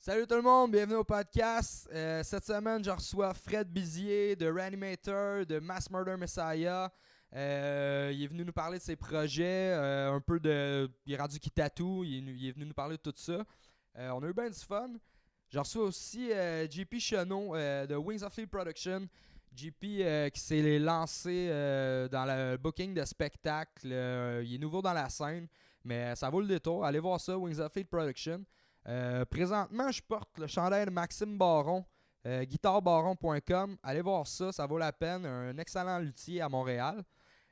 Salut tout le monde, bienvenue au podcast. Cette semaine, je reçois Fred Bizier de Reanimator, de Mass Murder Messiah. Il est venu nous parler de ses projets, un peu de. Il est rendu qui tatoue, il est venu nous parler de tout ça. On a eu bien du fun. Je reçois aussi JP Chenot de Wings of Steel Production. JP qui s'est lancé dans le booking de spectacles. Il est nouveau dans la scène, mais ça vaut le détour. Allez voir ça, Wings of Steel Production. Présentement, je porte le chandail de Maxime Baron, guitarebaron.com. Allez voir ça, ça vaut la peine. Un excellent luthier à Montréal.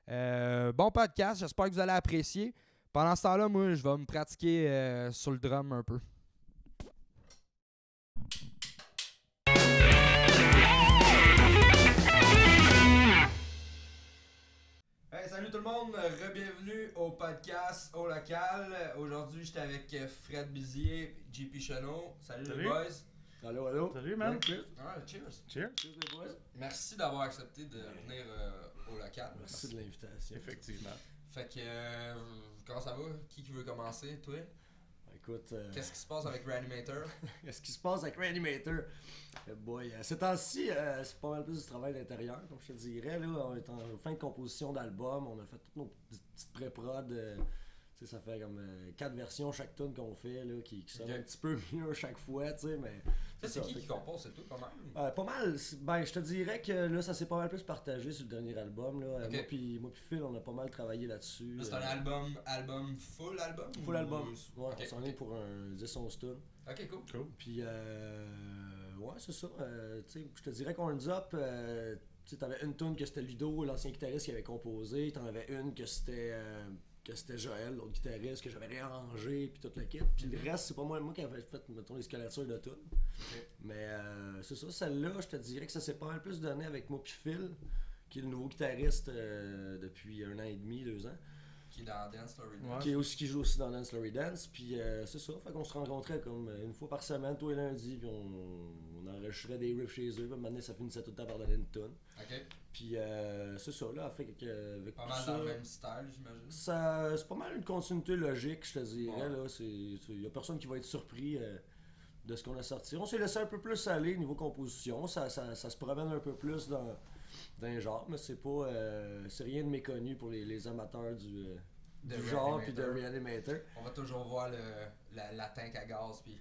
Bon podcast, j'espère que vous allez apprécier. Pendant ce temps-là, moi, je vais me pratiquer sur le drum un peu. Hey, salut tout le monde, re-bienvenue au podcast au local. Aujourd'hui, j'étais avec Fred Bizier, JP Chenot. Salut les boys. Allô. Salut, man. Ouais, cheers. Cheers. Cheers les boys. Merci d'avoir accepté de venir au local. Merci de l'invitation. Effectivement. Fait que, comment ça va? Qui veut commencer? Toi? Écoute, Qu'est-ce qui se passe avec Reanimator? qu'est-ce qui se passe avec Reanimator? Boy, ces temps-ci, c'est pas mal plus du travail d'intérieur, comme je te dirais. Là, on est en fin de composition d'album, on a fait toutes nos petites pré-prod. Ça fait comme 4 versions chaque tune qu'on fait là, qui sonnent un petit peu mieux chaque fois, tu sais, mais... Ça, c'est qui compose? C'est tout, pas mal? Pas mal, ben je te dirais que là ça s'est pas mal plus partagé sur le dernier album là. Okay. Moi puis Phil on a pas mal travaillé là-dessus. Là, c'est un album full album? Full album. Ouais, okay. on s'en est pour un 10-11 tunes. Ok, cool. Puis ouais, c'est ça. Tu sais, je te dirais qu'on up, tu sais, t'avais une tune que c'était Ludo, l'ancien guitariste qui avait composé, t'en avais une que c'était Joël, l'autre guitariste, que j'avais réarrangé, puis toute la kit. Puis le reste, c'est pas moi qui avais fait, mettons, les scalatures de tout. Okay. Mais c'est ça, celle-là, je te dirais que ça s'est pas mal plus donné avec moi puis Phil, qui est le nouveau guitariste depuis 1 an et demi, 2 ans. Qui est dans Dance Story Dance. Qui joue aussi dans Dance Story Dance. Puis c'est ça, fait qu'on se rencontrait comme une fois par semaine, tous les lundis, puis on enregistrait des riffs chez eux. Puis maintenant, ça finissait tout le temps par donner une tonne. Ok. Puis c'est ça, là, fait avec pas mal ça, dans le même style, j'imagine. C'est pas mal une continuité logique, je te dirais. Là, y a personne qui va être surpris de ce qu'on a sorti. On s'est laissé un peu plus aller niveau composition. Ça se promène un peu plus dans un genre, mais c'est pas c'est rien de méconnu pour les amateurs du genre puis de Reanimator. On va toujours voir la tank à gaz puis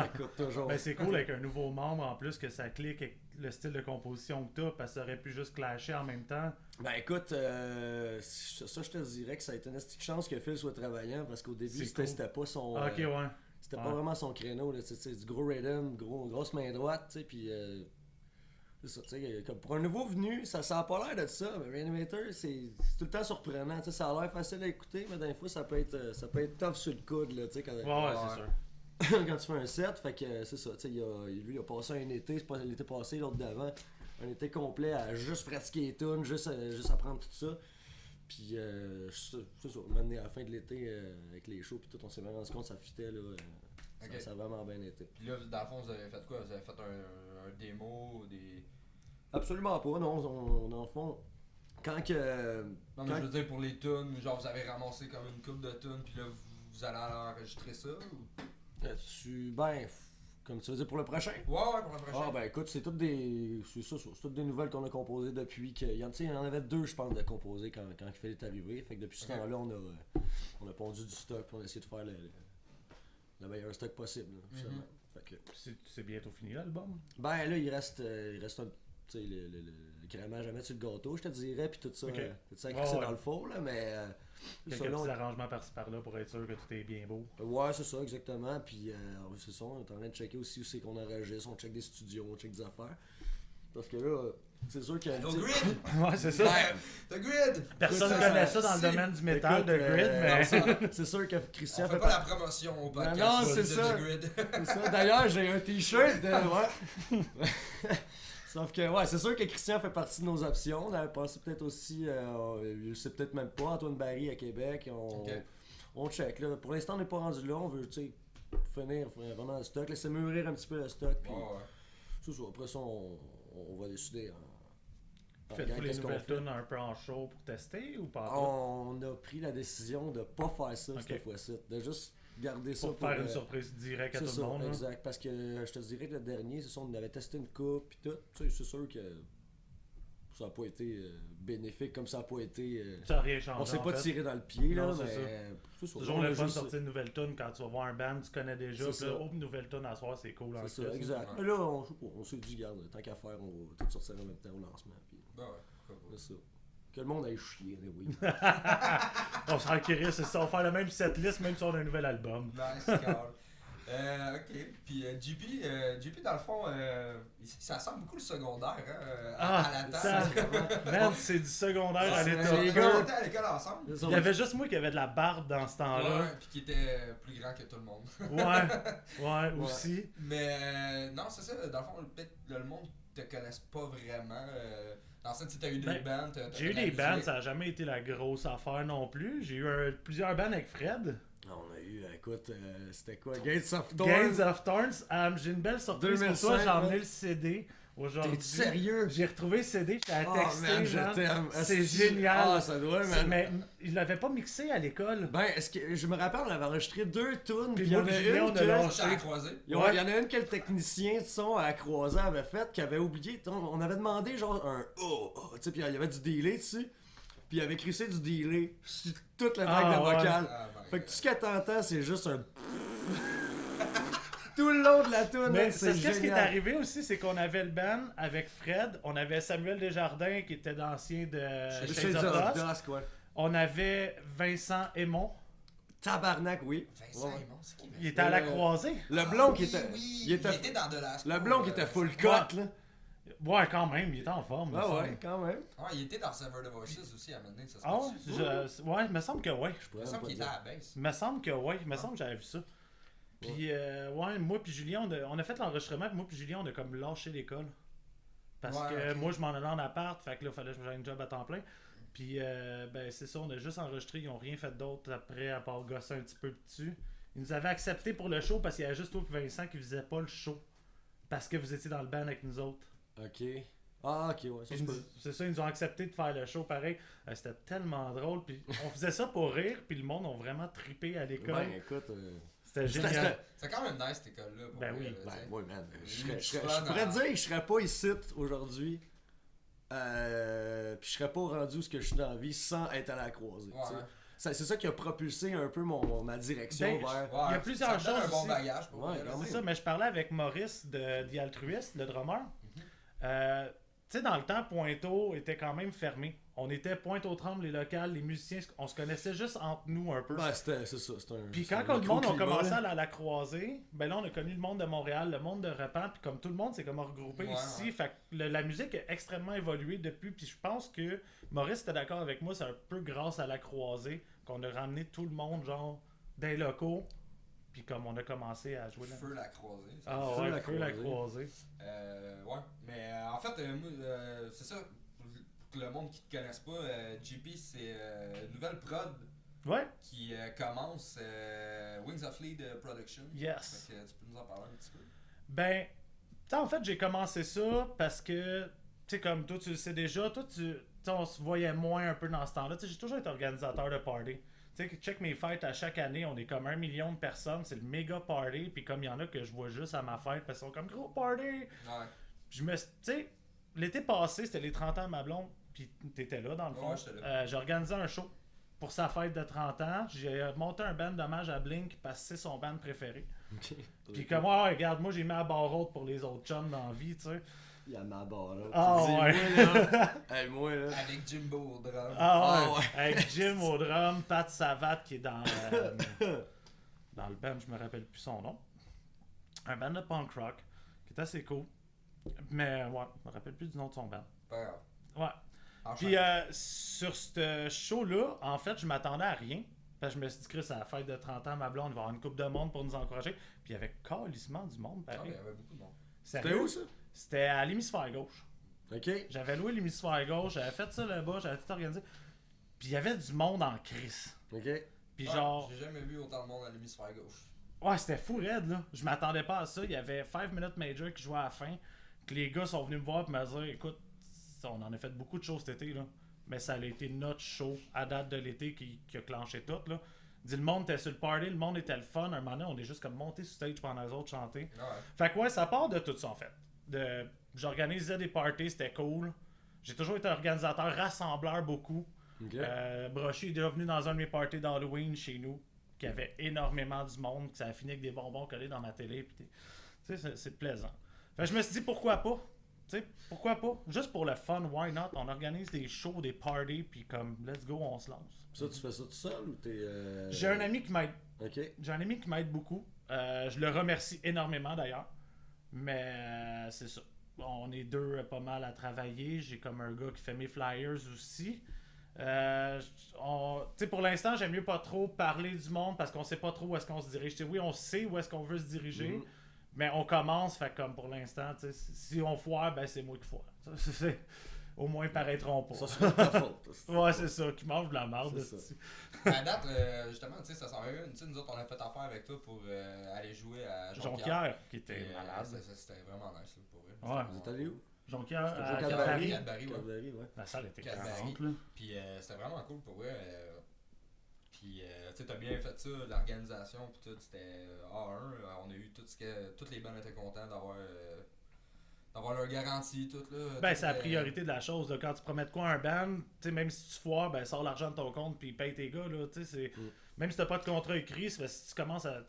écoute, toujours. Ben, c'est cool avec un nouveau membre en plus que ça clique avec le style de composition que t'as, parce que ça aurait pu juste clasher en même temps. Ben écoute, ça je te dirais que ça a été une petite chance que Phil soit travaillant, parce qu'au début c'était pas son ok, ouais. C'était pas vraiment son créneau, là, c'est du gros rhythm, grosse main droite, tu sais, puis c'est ça, tu sais, comme pour un nouveau venu, ça a pas l'air de ça, mais Reanimator, c'est tout le temps surprenant, tu sais, ça a l'air facile à écouter, mais des fois ça peut être tough sur le coude, là, tu sais, quand c'est sûr. quand tu fais un set, fait que c'est ça, tu sais, lui il a passé un été, c'est pas l'été passé, l'autre d'avant, un été complet à juste pratiquer les tunes, juste apprendre tout ça. Puis c'est ça, maintenant à la fin de l'été, avec les shows puis tout, on s'est vraiment rendu compte que ça fitait là. Okay. Ça a vraiment bien été. Puis là, dans le fond, vous avez fait quoi? Vous avez fait un démo, des... Absolument pas, non, dans le fond, quand que... Non, mais je veux dire pour les tunes, genre vous avez ramassé comme une coupe de tunes, puis là, vous allez enregistrer ça, ou... Comme tu veux dire pour le prochain? Ouais, pour le prochain. Ah ben écoute, c'est toutes des nouvelles qu'on a composées depuis que... Il y en avait 2, je pense, de composer quand Phil est arrivé. Fait que depuis ce temps-là, on a pondu du stock pour essayer de faire le meilleur stock possible. Fait que... C'est bientôt fini l'album? Ben là, il reste un... Tu sais, le crémage à mettre sur le gâteau, je te dirais, puis tout ça, dans le four, là, mais... Quelques petits arrangements par-ci par-là pour être sûr que tout est bien beau. Ouais, c'est ça, exactement. Puis c'est ça, on est en train de checker aussi où c'est qu'on enregistre, on check des studios, on check des affaires. Parce que là, c'est sûr que... The Grid! Ouais, c'est ça. The Grid! Personne ne connaît ça dans le domaine du métal, The Grid, mais... C'est sûr que Christian on fait pas la promotion au podcast. Non, c'est ça. The Grid. C'est ça. D'ailleurs, j'ai un t-shirt de... Ouais. Sauf que, ouais, c'est sûr que Christian fait partie de nos options. On avait pensé peut-être aussi, je sais peut-être même pas, Antoine Barry à Québec. On check, là. Pour l'instant, on n'est pas rendu là. On veut, tu sais, finir vraiment le stock. Laisser mûrir un petit peu le stock. Puis, c'est ça. Après ça, on va décider. Faites-vous les nouvelles tunes un peu en show pour tester ou pas? On a pris la décision de pas faire ça cette fois-ci. De juste garder ça Pour faire une surprise directe à tout le monde. Exact, parce que je te dirais que le dernier, c'est ça, on avait testé une coupe pis tout. Tu sais, c'est sûr que ça n'a pas été bénéfique comme ça n'a pas été. Ça n'a rien changé. On s'est pas tiré dans le pied, là, Non, mais. C'est toujours le fun de sortir une nouvelle tune quand tu vas voir un band, tu connais déjà. Puis là, une nouvelle tune à soir, c'est cool. C'est ça, exact. Mais là, on s'est dit, garde, tant qu'à faire, on va tout sortir en même temps au lancement. Puis, c'est ça. Que le monde aille chier, oui. On s'en crée, c'est ça. On va faire le même setlist, même si on a un nouvel album. Nice, Carl. Ok, puis JP, dans le fond, ça semble beaucoup le secondaire, à la table. Merde, c'est du secondaire à l'état. On était à l'école ensemble. Il y avait juste moi qui avait de la barbe dans ce temps-là. Ouais, puis qui était plus grand que tout le monde. ouais, aussi. Mais non, c'est ça, dans le fond, peut-être le monde te connaisse pas vraiment. Dans le sens, tu as eu des bands. J'ai eu des bands, ça n'a jamais été la grosse affaire non plus. J'ai eu plusieurs bands avec Fred. On a eu, écoute, c'était quoi? Gates of Thorns. Gates of Thorns. J'ai une belle surprise 2005, pour toi, j'ai emmené le CD aujourd'hui. T'es sérieux? J'ai retrouvé le CD, j'étais à texter. Man, je t'aime. C'est génial. Ça doit, man. Mais il l'avait pas mixé à l'école. Ben, est-ce que je me rappelle, on avait enregistré 2 tunes, puis il y en a une que il y en a une que le technicien de son à Croisé avait fait, qui avait oublié. On avait demandé genre un tu sais, puis il y avait du delay dessus. Puis il avait crissé du delay sur toute la vague de vocale. Fait que tout ce que t'entends, c'est juste un. Tout le long de la tune. Mais c'est ce qui est arrivé aussi, c'est qu'on avait le band avec Fred, on avait Samuel Desjardins qui était l'ancien de Shades of Dusk. On avait Vincent Aymon. Tabarnak, oui. Vincent Aymon, c'est qui? Il était à la croisée. Le blond qui était. Il était dans de la. Le blond qui était full cut, là. Ouais, quand même, il était en forme. Ouais, quand même. Il était dans Sever the Voices aussi à un moment donné, ça se ouais, il me semble que ouais. Il me semble qu'il était à la base. Il me semble que ouais, il me semble que j'avais vu ça. Puis, moi puis Julien, on a fait l'enregistrement, puis moi puis Julien, on a comme lâché l'école. Parce que moi, je m'en allais en appart, fait que là, il fallait que j'aille un job à temps plein. Puis, ben, c'est ça, on a juste enregistré, ils n'ont rien fait d'autre après, à part gosser un petit peu dessus. Ils nous avaient accepté pour le show parce qu'il y avait juste toi et Vincent qui faisaient pas le show. Parce que vous étiez dans le band avec nous autres. Ok. Ah, ok, ouais, ça c'est ça, ils nous ont accepté de faire le show pareil. C'était tellement drôle. Puis on faisait ça pour rire, puis le monde a vraiment trippé à l'école. Ben, écoute. C'était génial. C'est quand même nice cette école-là. Ben oui. Oui, man. Je pourrais dire que je serais pas ici aujourd'hui. Puis je serais pas rendu où ce que je suis dans la vie sans être à la croisée. C'est ça qui a propulsé un peu ma direction vers. Il y a plusieurs choses. Un bon bagage pour c'est ça, mais je parlais avec Maurice de The Altruist, le drummer. Tu sais, dans le temps, Pointeau était quand même fermé. On était Pointe-aux-Trembles, les locales, les musiciens, on se connaissait juste entre nous un peu. Ben, c'est ça. Puis quand le monde a commencé à la croisée, ben là, on a connu le monde de Montréal, le monde de Repent, puis comme tout le monde s'est comme regroupé ici. Fait que la musique a extrêmement évolué depuis, puis je pense que Maurice était d'accord avec moi, c'est un peu grâce à la croisée qu'on a ramené tout le monde, genre, des locaux. Puis comme on a commencé à jouer Feu la croisée. Feu la croisée. Ouais, mais en fait, c'est ça, pour le monde qui te connaisse pas, JP, c'est une nouvelle prod qui commence, Wings of Lead Production. Yes. Fait que tu peux nous en parler un petit peu. Ben, en fait, j'ai commencé ça parce que, tu sais, comme toi, tu le sais déjà, toi, on se voyait moins un peu dans ce temps-là. Tu sais, j'ai toujours été organisateur de party. Tu sais, check mes fêtes à chaque année, on est comme 1 million de personnes, c'est le méga party, puis comme il y en a que je vois juste à ma fête, parce qu'ils sont comme gros party. Ouais. Tu sais, l'été passé, c'était les 30 ans de ma blonde, puis t'étais là dans le fond. Ouais, j'étais là. J'ai organisé un show pour sa fête de 30 ans, j'ai monté un band d'hommage à Blink parce que c'est son band préféré. Puis comme, regarde, moi j'ai mis à barre haute pour les autres chums dans la vie, tu sais. Il y a ma barre là. Moi là. Avec Jimbo au drum. Avec Jim au drum, Pat Savat qui est dans le band, je me rappelle plus son nom. Un band de punk rock qui est assez cool. Mais ouais, je me rappelle plus du nom de son band. Pas grave. Ouais. Puis sur ce show-là, en fait, je m'attendais à rien. Parce que je me suis dit que c'est à la fête de 30 ans, ma blonde, il va y avoir une couple de monde pour nous encourager. Puis il y avait calissement du monde, pareil. Il y avait beaucoup de monde. C'était où ça? C'était à l'hémisphère gauche. Ok. J'avais loué l'hémisphère gauche, j'avais fait ça là-bas, j'avais tout organisé. Puis il y avait du monde en crise. Ok. Puis genre. J'ai jamais vu autant de monde à l'hémisphère gauche. Ouais, c'était fou raide là. Je m'attendais pas à ça. Il y avait 5 Minute Major qui jouait à la fin. Que les gars sont venus me voir et me dire écoute, on en a fait beaucoup de choses cet été là. Mais ça a été notre show à date de l'été qui a clenché tout là. Il dit le monde était sur le party, le monde était le fun. Un moment donné, on est juste comme monté sur stage pendant les autres chanter. Ouais. Fait que ouais, ça part de tout ça en fait. J'organisais des parties, c'était cool. J'ai toujours été organisateur, rassembleur beaucoup. Ok. Brochy est déjà venu dans un de mes parties d'Halloween chez nous, qui avait énormément du monde, que ça a fini avec des bonbons collés dans ma télé. Pis tu sais, c'est plaisant. Fait que je me suis dit pourquoi pas. Tu sais, pourquoi pas? Juste pour le fun, why not? On organise des shows, des parties, puis comme, let's go, on se lance. Ça, tu fais ça tout seul ou t'es. J'ai un ami qui m'aide. Ok. J'ai un ami qui m'aide beaucoup. Je le remercie énormément d'ailleurs. Mais c'est ça. On est deux pas mal à travailler. J'ai comme un gars qui fait mes flyers aussi. Tu sais, pour l'instant, j'aime mieux pas trop parler du monde parce qu'on sait pas trop où est-ce qu'on se dirige. T'sais, oui, on sait où est-ce qu'on veut se diriger. Mais on commence, fait comme pour l'instant, si on foire, ben c'est moi qui foire. Au moins, ils paraîtront pas. Ça, c'est ta faute. Ouais, c'est ça, qui mange de la merde. C'est ça. À date, justement, tu sais, ça s'en va une. Tu sais, nous autres, on a fait affaire avec toi pour aller jouer à Jonquière. Jonquière, qui était Puis, malade. C'était vraiment nice, là, pour vrai. Ouais. Vous êtes allé où? Jonquière, à Cadbury. Cadbury. Cadbury, ouais. Ouais. La salle était Cadbury. 40, là. Puis c'était vraiment cool pour vrai. Puis tu sais, t'as bien fait ça, l'organisation, puis tout, c'était A1. On a eu tout ce que. Toutes les bandes étaient contents d'avoir leur garantie, tout là. Ben, tout, c'est la priorité de la chose. Là. Quand tu promets de quoi à un band, tu sais, même si tu foires, ben, sors l'argent de ton compte puis paye tes gars. Là, même si t'as pas de contrat écrit, c'est parce que si tu commences à.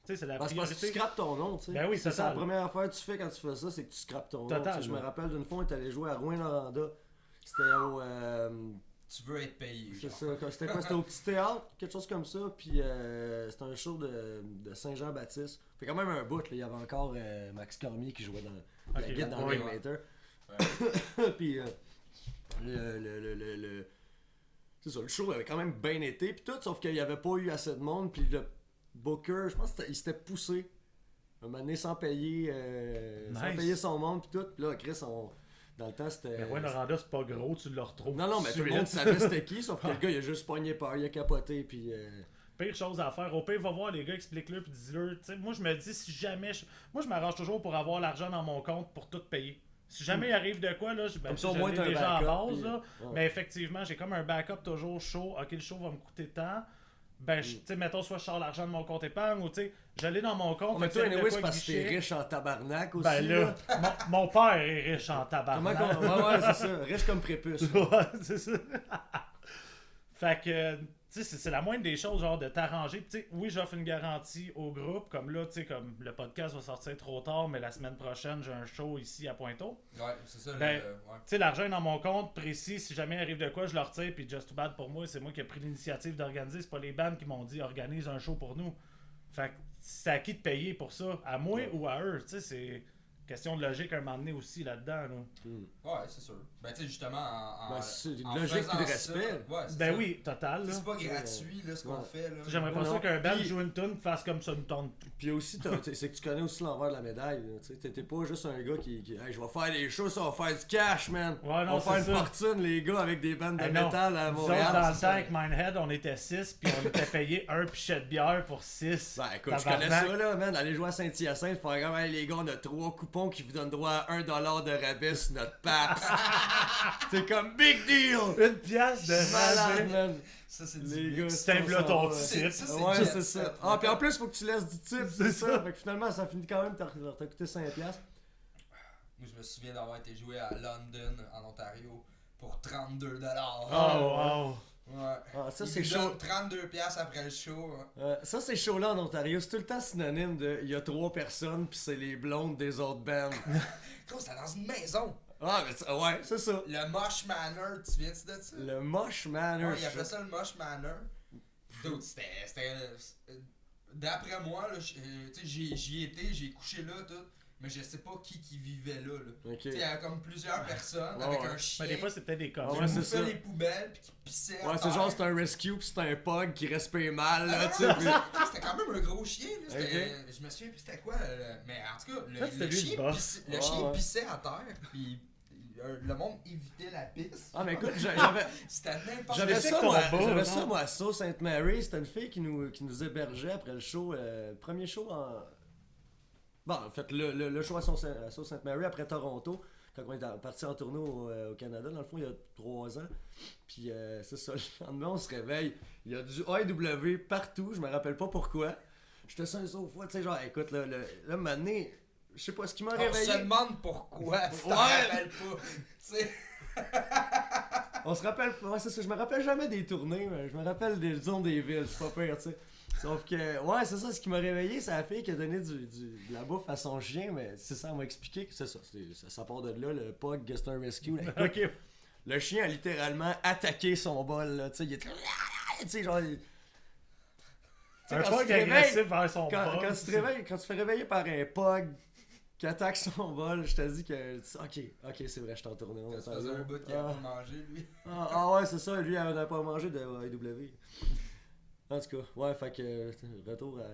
Tu sais, c'est la C'est parce que priorité. tu scrapes ton nom, tu sais. Ben oui, c'est total. la première affaire que tu fais quand tu fais ça, c'est que tu scrapes ton nom. Total, Tu sais, je me là. rappelle d'une fois, on est allé jouer à Rouyn-Noranda. C'était au. Tu veux être payé. C'est genre. ça. C'était quoi? C'était au petit théâtre, quelque chose comme ça. Puis c'était un show de Saint-Jean-Baptiste. Fait quand même un bout, là. Il y avait encore Max Cormier qui jouait dans la Ok, guide dans ouais. Reanimator. Puis c'est ça, le show avait quand même bien été. Puis tout, sauf qu'il n'y avait pas eu assez de monde. Puis le Booker, je pense qu'il s'était poussé. Un moment donné sans payer, sans Nice. payer son monde. Puis tout. Puis là, Chris, dans le temps, c'était. Mais ouais, Noranda, c'est pas gros, tu le retrouves. Non, mais tout le monde savait c'était qui, sauf que le gars, il a juste pogné peur, il a capoté, puis. Pire chose à faire. Au pire, va voir les gars, explique-le, puis dis-leur. Tu sais, moi, je me dis, si jamais. Moi, je m'arrange toujours pour avoir l'argent dans mon compte pour tout payer. Si jamais il arrive de quoi, là, Comme ça, au moins, l'ai t'as un déjà en backup, base, puis, là. ouais. Mais effectivement, j'ai comme un backup toujours chaud. Ok, le show va me coûter tant. Ben, tu sais, mettons, soit je sors l'argent de mon compte épargne, ou tu sais, je l'ai dans mon compte. Mais fait que toi, s'il y a de anyway, quoi c'est parce que t'es guichet, riche en tabarnak aussi. Ben là, mon père est riche en Comment tabarnak. ouais, c'est ça. Riche comme prépuce. Ouais, c'est ça. Fait que, tu sais, c'est la moindre des choses, genre, de t'arranger. Tu sais, oui, j'offre une garantie au groupe, comme là, tu sais, comme le podcast va sortir trop tard, mais la semaine prochaine, j'ai un show ici à Pointeau. Ouais, c'est ça. Ben, ouais. Tu sais, l'argent est dans mon compte précis. Si jamais il arrive de quoi, je le retire. Puis Just Too Bad pour moi, c'est moi qui ai pris l'initiative d'organiser. C'est pas les bands qui m'ont dit organise un show pour nous. Fait que c'est à qui de payer pour ça? À moi ou à eux? Tu sais, c'est question de logique un moment donné aussi là-dedans. Là. Ouais, c'est sûr. Ben, tu sais, justement, Ben, c'est une en logique faisant puis de ça, respect. ouais, c'est Ben ça. oui, total. Là. C'est pas gratuit, là, ce qu'on Ouais. fait, là. J'aimerais pas Non. ça qu'un band Puis- joue une tune fasse comme ça une tonne. Puis aussi, c'est que tu connais aussi l'envers de la médaille. là, tu sais. T'es pas juste un gars qui hey, je vais faire des shows, ça va faire du cash, man. Ouais, non, on va faire une c'est ça. fortune, les gars, avec des bandes de Eh non. métal à Nous autres, Montréal. dans le c'est temps ça. avec Mindhead, on était 6 puis on était payé un pichet de bière pour 6. Ben écoute, je connais ça là, man. Aller jouer à Saint-Hyacinthe, faire comme hey, les gars, on a 3 coupons qui vous donnent droit à 1$ de rabais sur notre pape. C'est comme big deal! Une pièce de Malade, rabais. man. Ça, c'est Les du gars, Simple ça, ton ça, type. Ça, c'est Ouais, jet c'est set, ça. là. Ah, puis en plus, faut que tu laisses du type, c'est C'est ça. ça. Fait que finalement, ça finit quand même, t'as coûté 5$. Moi, je me souviens d'avoir été joué à London, en Ontario, pour 32$. Oh, wow. Ouais. Ah, ça, Ils c'est nous chaud. donnent 32$ après le show. Ça, ces shows-là en Ontario, c'est tout le temps synonyme de il y a 3 personnes, puis c'est les blondes des autres bands. Gros, c'était dans une maison. Ah, mais ouais, c'est ça. Le Mosh Manor, tu viens-tu de ça? Le Mosh Manor. Ouais, il appelait ça le Mosh Manor. Dude, c'était. D'après moi, là, tu sais, j'y étais, j'ai couché là, tout. Mais je sais pas qui vivait là. Ok. Tu sais, il y avait comme plusieurs personnes Ouais, avec ouais. un chien. Mais des fois, c'est peut-être des Ah coms. ouais, qui c'est bouffait ça. les poubelles puis qui pissait à Ouais, c'est terre. genre, c'est un rescue, pis c'est un pug qui respire mal, Ah, là, non, tu sais. non, puis- c'était quand même un gros chien. Là. Je me souviens plus c'était quoi. Mais en tout cas, Ah, c'était le lui, le chien, boss. le Ouais, chien ouais. pissait à terre. Puis le monde évitait la pisse. Ah, mais écoute, C'était n'importe j'avais c'est ça, combat, j'avais non? ça, moi, à Sault Sainte Mary. C'était une fille qui nous hébergeait après le show, premier show en. Bon, en fait, le show à Sault Sainte Mary après Toronto. quand on est parti en tournée au Canada, dans le fond, il y a 3 ans. Puis c'est ça, le lendemain, on se réveille. Il y a du AEW partout, je me rappelle pas pourquoi. J'étais sur un sofa, tu sais, genre, écoute, là, maintenant, je sais pas ce qui m'a réveillé. On se demande pourquoi, tu t'en rappelles pas. T'sais. On se rappelle, ouais, c'est ça, je me rappelle jamais des tournées, mais je me rappelle des zones des villes, c'est pas pire, tu sais. Sauf que, ouais, c'est ça, ce qui m'a réveillé, c'est la fille qui a donné de la bouffe à son chien, mais c'est ça, elle m'a expliqué que c'est ça, ça part de là, le Pug Guster Rescue. Là. Ok. Le chien a littéralement attaqué son bol, là, tu sais, il était... Tu sais, genre... Un pug agressif vers son quand bol. tu te réveilles, quand tu te fais réveiller par un Pug qui attaque son bol, je te dis que... Ok, c'est vrai, je t'en tournais. Ça faisait un bout qu'il a pas mangé, lui. Ouais, c'est ça, lui, il n'a pas mangé de AEW. En tout cas, ouais, fait que... Retour à...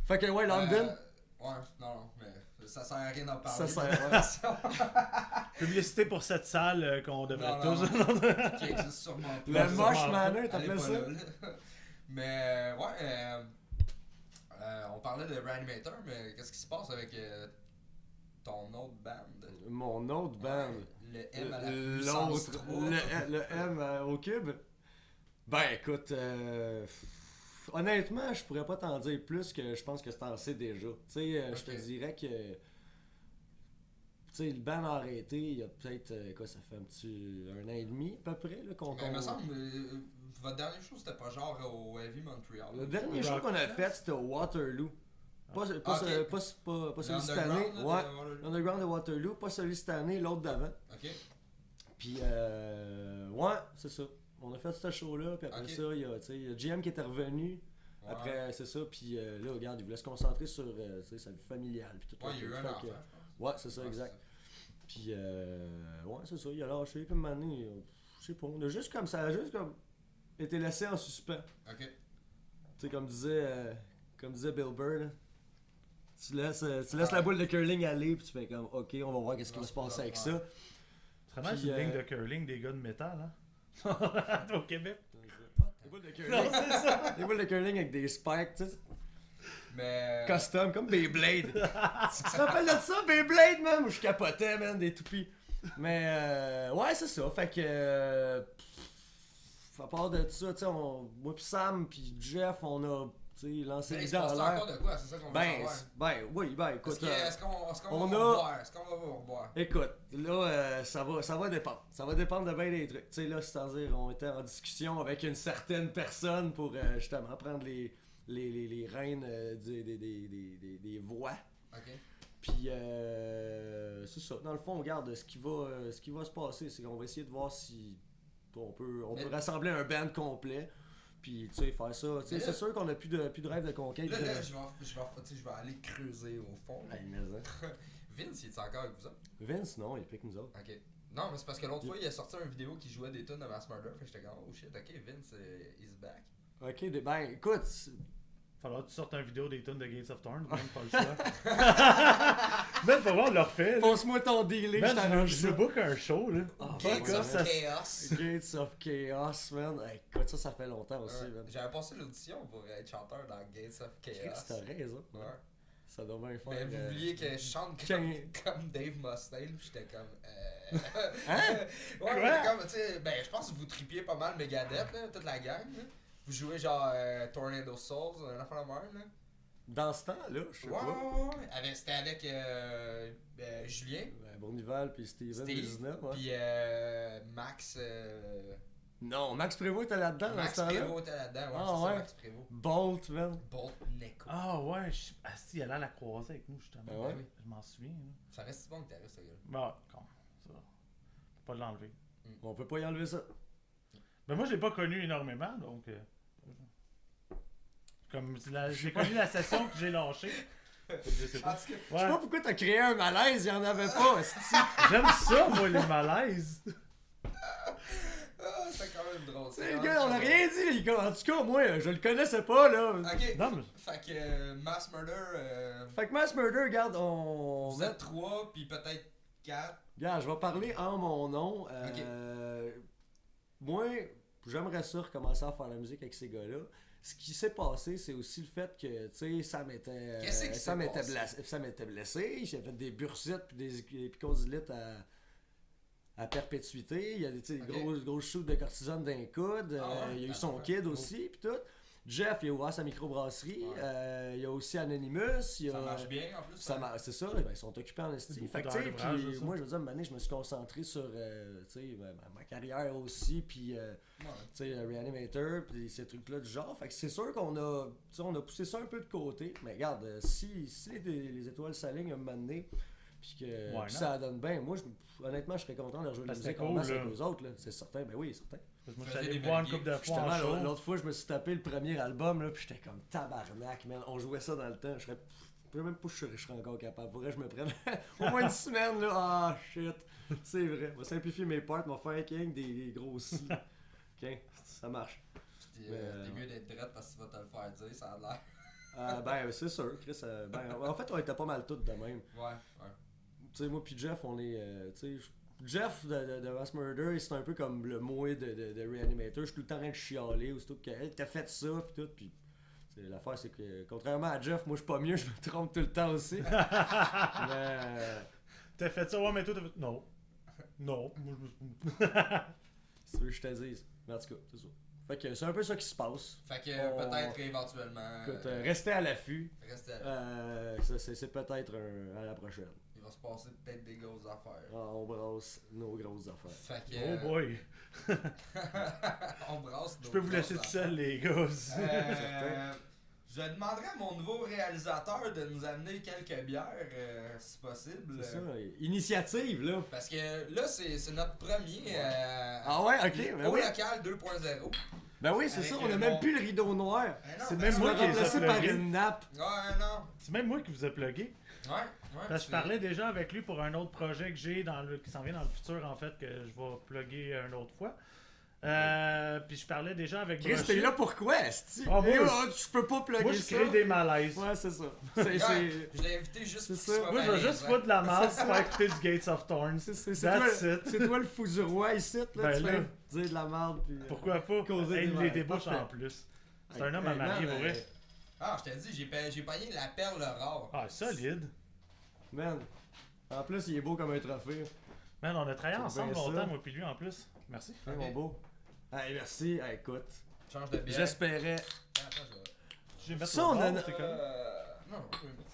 Fait que, ouais, London... Ouais, non, mais ça sert à rien d'en parler. Ça sert, Publicité pour cette salle qu'on devrait Non, tous... qui existe sûrement pas. Le Mosh sûrement Manor, Allez t'appelles pas ça? là. Mais, ouais, on parlait de Reanimator, mais qu'est-ce qui se passe avec ton autre band? Mon autre band. Le M à la puissance L'autre, 3. le M au cube. Ben écoute, honnêtement, je pourrais pas t'en dire plus que je pense que t'en sais déjà. Tu sais, je te dirais que... Tu sais, le band a arrêté il y a peut-être, quoi, ça fait un an et demi à peu près, là, qu'on... Mais il me semble, votre dernier show, c'était pas genre au Heavy Montreal. Le dernier show qu'on a fait, c'était au Waterloo. Pas celui cette année. Ouais, l'Underground de Waterloo, pas celui cette année, l'autre d'avant. Ok. Puis, ouais, c'est ça. On a fait ce show-là, puis après ça, il y a GM qui était revenu. Ouais. Après, c'est ça, puis là, regarde, il voulait se concentrer sur sa vie familiale. Puis tout ouais, il y a eu un enfant, je pense. Ouais, c'est ça, exact. Puis, ouais, c'est ça, il a lâché, puis maintenant, je sais pas, on a juste comme été laissé en suspens. Ok. Tu sais, comme disait Bill Burr, là. Tu laisses la boule de curling aller, puis tu fais comme, ok, on va voir qu'est-ce qui va se passer avec ça. C'est vraiment une ligne de curling des gars de métal, hein? Au Québec. Des boules de curling. Non, c'est ça. Des boules de curling avec des spikes, tu sais. Mais... Custom, comme Beyblade. Tu te rappelles de ça, Beyblade, man? Où je capotais, man, des toupies. Mais, ouais, c'est ça. Fait que... à part de ça, tu sais, moi pis Sam pis Jeff, on a... lancé l'idée en l'air. Encore de quoi? C'est ça qu'on veut savoir. Oui, écoute. Est-ce qu'on va revoir? Est-ce qu'on va revoir? Écoute, là, ça va dépendre. Ça va dépendre de bien des trucs. Tu sais, là, c'est-à-dire, on était en discussion avec une certaine personne pour justement prendre les rênes des voix. Ok. Puis, c'est ça. Dans le fond, on regarde ce qui va se passer. C'est qu'on va essayer de voir si on peut rassembler un band complet. Puis, tu sais, faire ça. Tu sais, c'est sûr qu'on a plus de rêve de conquête. Là, je vais aller creuser au fond. Hey, mais ça. Vince, il est encore avec vous autres? Vince, non, il est plus que nous autres. Ok. Non, mais c'est parce que l'autre fois, il a sorti une vidéo qui jouait des tunes de Mass Murder. Fait que j'étais comme, oh shit, ok, Vince is back. Ok, ben, écoute. Falloir que tu sortes une vidéo des tunes de Gates of Thorn, même pas le choix. Ben, pour voir, on le refait. Pose-moi ton délai, je t'arrange ça. Je book un show, là. Gates of Chaos. Gates of Chaos, man. Hey, écoute, ça fait longtemps aussi, man. J'avais passé l'audition pour être chanteur dans Gates of Chaos. T'as raison. Ouais. Ça doit bien faire. Mais vous vouliez que je chante comme Dave Mustaine, j'étais comme. Hein? Ouais, j'étais comme, tu sais, ben, je pense que vous tripiez pas mal Megadeth, là, toute la gang, là. Vous jouez genre Tornado Souls, un affaire de même, là. Dans ce temps-là, je sais pas. Ouais. C'était avec Julien. Bournival puis Steven Designer, ouais. Puis Max. Non, Max Prévost était là-dedans dans ce Max temps-là. Prévost était là-dedans, ouais, Ah, c'est ouais. ça, Max Prévost. Bolt, man. Bolt Neko. Ah ouais, si, il allait à la croisée avec nous, justement. Ah ouais? Je m'en souviens. Là. Ça reste bon que t'as resté, ce gars. Bah, con, ça. Faut pas l'enlever. On peut pas y enlever ça. Ben moi, je l'ai pas connu énormément, donc... Comme j'ai connu la session que j'ai lâchée. Je sais pas. Je sais pas pourquoi t'as créé un malaise, il y en avait pas. J'aime ça, moi, les malaises. C'est quand même drôle. Tu sais, le gars, on a rien dit, les gars. En tout cas, moi, je le connaissais pas, là. Ok. Non, mais... Fait que Mass Murder. Fait que Mass Murder, regarde, on. Vous êtes 3, puis peut-être 4. Regarde, je vais parler en mon nom. Moi, j'aimerais ça recommencer à faire la musique avec ces gars-là. ce qui s'est passé, c'est aussi le fait que, tu sais, Sam était blessé. Il a fait des bursites puis des épicondylites à perpétuité. Il y a des grosses shoots de cortisone d'un coude. Il y a eu son kid aussi, puis tout. Jeff, il a ouvert sa microbrasserie. Il y a aussi Anonymous. Ça marche bien en plus. C'est ça, ils sont occupés en esti. Fait que, moi, je veux dire, une année, je me suis concentré sur ma carrière aussi, puis Reanimator, puis ces trucs-là du genre. Fait que c'est sûr qu'on a poussé ça un peu de côté. Mais regarde, si les étoiles s'alignent un moment donné, puis que ça donne bien, moi, honnêtement, je serais content de rejouer de la musique en masse avec eux autres. C'est certain, ben oui, certain. Moi, je suis allé voir une couple de fois en show. L'autre fois, je me suis tapé le premier album, là, puis j'étais comme tabarnak, man. On jouait ça dans le temps. Je sais même pas si je serais encore capable. Faudrait que je me prenne au moins une semaine, là. Ah, shit. C'est vrai. On va simplifier mes parts, on va faire king des gros si. Ok, ça marche. T'es mieux d'être drette parce que tu vas te le faire dire, ça a l'air. Ben, c'est sûr, Chris. En fait, on était pas mal tous de même. Ouais. Tu sais, moi puis Jeff, on est. Jeff de Mass Murder, c'est un peu comme le moi de Reanimator. Je suis tout le temps en train de chialer, aussitôt que hey, t'as fait ça, pis tout. Puis l'affaire, c'est que contrairement à Jeff, moi je suis pas mieux, je me trompe tout le temps aussi. Mais. T'as fait ça, ouais, mais toi t'as fait. Non. Moi C'est ce que je te dise. Mais en tout cas, c'est ça. Fait que c'est un peu ça qui se passe. Fait que peut-être éventuellement. Écoute, restez à l'affût. C'est peut-être à la prochaine. Il va se passer peut-être des grosses affaires. On brasse nos grosses affaires. Fait que, oh boy! on brasse nos Je peux vous laisser tout seul, les gars. Je demanderais à mon nouveau réalisateur de nous amener quelques bières, si possible. C'est ça, initiative, là. Parce que là, c'est notre premier. Ah ouais, ok. Ben au oui. local 2.0. Ben oui, c'est ça, on a même plus le rideau noir. C'est même moi qui les ai remplacé par plugués. une nappe. Ouais, non. C'est même moi qui vous ai plugué. Ouais. Parce que je parlais déjà avec lui pour un autre projet que j'ai qui s'en vient dans le futur, en fait, que je vais plugger une autre fois. Puis je parlais déjà avec Chris, t'es là pourquoi, esti? Ah, moi, tu peux pas plugger moi, je ça. crée des malaises. Ouais, c'est ça. Je l'ai invité juste pour qu'il soit Moi, je vais juste foutre de la masse pour faire écouter du Gates of Thorns. C'est toi le fou du roi ici, là, Ben tu là. fais dire de la merde. Puis, Pourquoi pas? causer Hey, des il les malaises. débouche Parfait. en plus. C'est un homme à marier, pour vrai. Ah, je t'ai dit, j'ai payé la perle rare. Ah, solide. Man, en plus, il est beau comme un trophée. Man, on a travaillé C'est ensemble bien ça. longtemps, moi puis lui, en plus. Merci. Hein, mon beau. Hey, merci. Hey, écoute, Change de bière. j'espérais. Attends, Je vais mettre Ça, mon on bord, a- c'est comme... Non, je peux mettre.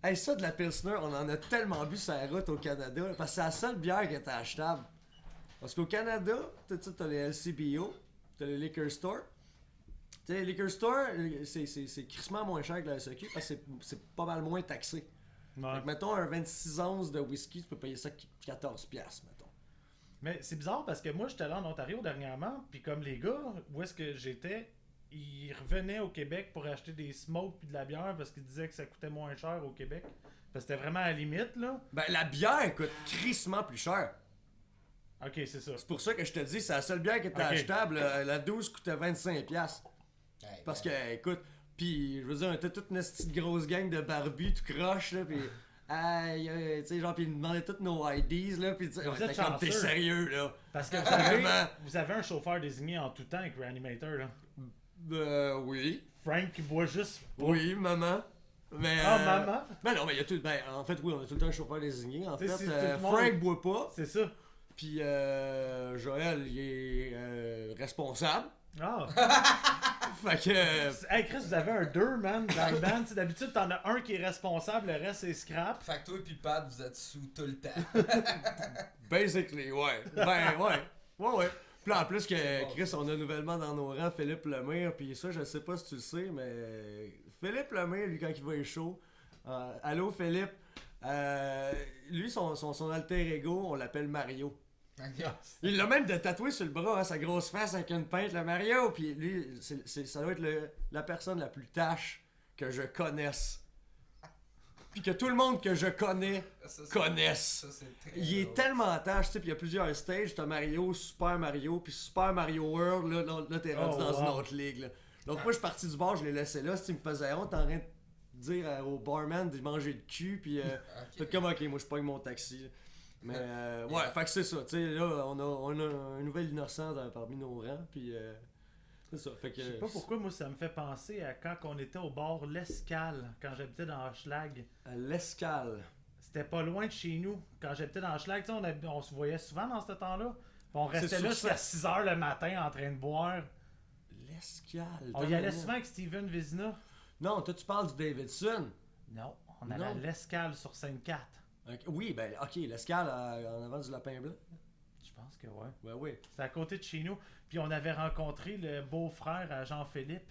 Hey, ça de la Pilsner, on en a tellement bu sur la route au Canada. Parce que c'est la seule bière qui était achetable. Parce qu'au Canada, t'as les LCBO, t'as les liquor store. Tu sais, les liquor store, c'est crissement moins cher que la SQ parce que c'est pas mal moins taxé. Ouais. Fait que, mettons, un 26 onces de whisky, tu peux payer ça 14$, mettons. Mais c'est bizarre parce que moi, j'étais là en Ontario dernièrement, puis comme les gars, où est-ce que j'étais, ils revenaient au Québec pour acheter des smokes puis de la bière parce qu'ils disaient que ça coûtait moins cher au Québec. Parce que c'était vraiment à la limite, là. Ben, la bière coûte crissement plus cher. Ok, c'est ça. C'est pour ça que je te dis, c'est la seule bière qui était Ok. achetable. La 12 coûtait 25$. Hey, Parce que, écoute, pis je veux dire, on était toute une petite grosse gang de barbus, tout croche, là, pis. Aïe, tu sais, genre, pis ils nous demandaient tous nos IDs, là, pis tu sais, on Vous êtes était comme, t'es chanceux. sérieux, là. Parce que Vraiment. vous avez un chauffeur désigné en tout temps avec Reanimator, là. Oui. Frank qui boit juste pas. Oui, maman. Mais. Ah, maman? Ben non, mais il y a tout. Ben, en fait, oui, on a tout le temps un chauffeur désigné. En Tu sais, fait, c'est tout le monde. Frank boit pas. C'est ça. Puis Joël, il est responsable. Ah. Fait que. Hey Chris, vous avez un 2, man, dans le band. Tu sais, d'habitude, t'en as un qui est responsable, le reste, c'est scrap. Fait que toi et Pat, vous êtes sous tout le temps. Basically, ouais. Ben, ouais. Ouais. Puis là, en plus que Chris, on a nouvellement dans nos rangs Philippe Lemire. Puis ça, je sais pas si tu le sais, mais Philippe Lemire, lui, quand il va être chaud. Allô, Philippe. Lui, son alter ego, on l'appelle Mario. Il l'a même de tatoué sur le bras, hein, sa grosse face avec une pinte, le Mario. Puis lui, ça doit être la personne la plus tâche que je connaisse. Puis que tout le monde que je connais connaisse. Ça, c'est très Il est drôle. tellement tâche, tu sais, puis il y a plusieurs stages. T'as Mario, Super Mario, puis Super Mario World, là t'es rendu Oh, dans une wow. autre ligue, là. Donc moi, je suis parti du bar, je l'ai laissé là, si il me faisait honte, t'es en train de dire au barman de manger le cul, puis fait comme, ok, moi je pogne mon taxi, là. Mais ouais, fait que c'est ça, tu sais, là, on a un nouvel innocent parmi nos rangs, puis C'est ça. Fait que... Je sais pas pourquoi, moi, ça me fait penser à quand on était au bord L'Escale, quand j'habitais dans Hochelag. À l'Escale. C'était pas loin de chez nous. Quand j'habitais dans Hochelag, on se voyait souvent dans ce temps-là. Puis on restait C'est là sur jusqu'à 6 h le matin en train de boire. L'Escale. On y allait souvent avec Steven Vézina. Non, toi, tu parles du Davidson. Non, on allait à L'Escale sur Sainte-Cat. Oui, ben, ok, l'Escale en avant du Lapin Blanc. Je pense que ouais. Ouais, oui. C'était à côté de chez nous. Puis on avait rencontré le beau-frère à Jean-Philippe.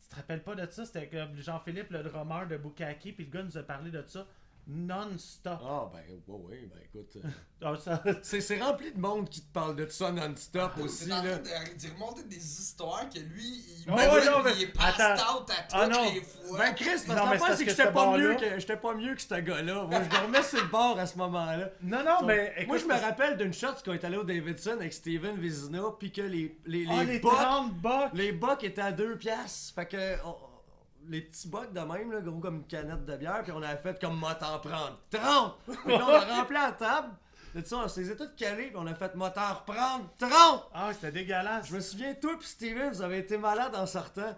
Tu te rappelles pas de ça? C'était comme Jean-Philippe, le drummer de Bukaki. Puis le gars nous a parlé de ça non-stop. Ah, ben, oui, ben, écoute. Ah, ça... C'est rempli de monde qui te parle de ça non-stop aussi, C'est en là. train d'y remonter des histoires que lui, il, Oh, ouais, non, mais- il est passed attends. out à toutes Ah, non. les fois. Ben, Chris, parce Non, que mais l'affaire, c'est c'est que parce que j'étais ce pas mieux bar-là- que j'étais pas mieux que ce gars-là. Moi, je dormais sur le bord à ce moment-là. Non, mais écoute, Moi, je me rappelle d'une shot quand on est allé au Davidson avec Steven Vézina, puis que les les bucks, 30 bucks! les bucks étaient à 2 piastres. Fait que les petits bucks de même, là, gros comme une canette de bière, puis on avait fait comme moi t'en prendre 30. Puis là, on a rempli la table. De ça, on s'est tous calés, puis on a fait moi t'en reprendre 30. Ah, c'était dégueulasse. Je me souviens, toi puis Steven, vous avez été malade en sortant.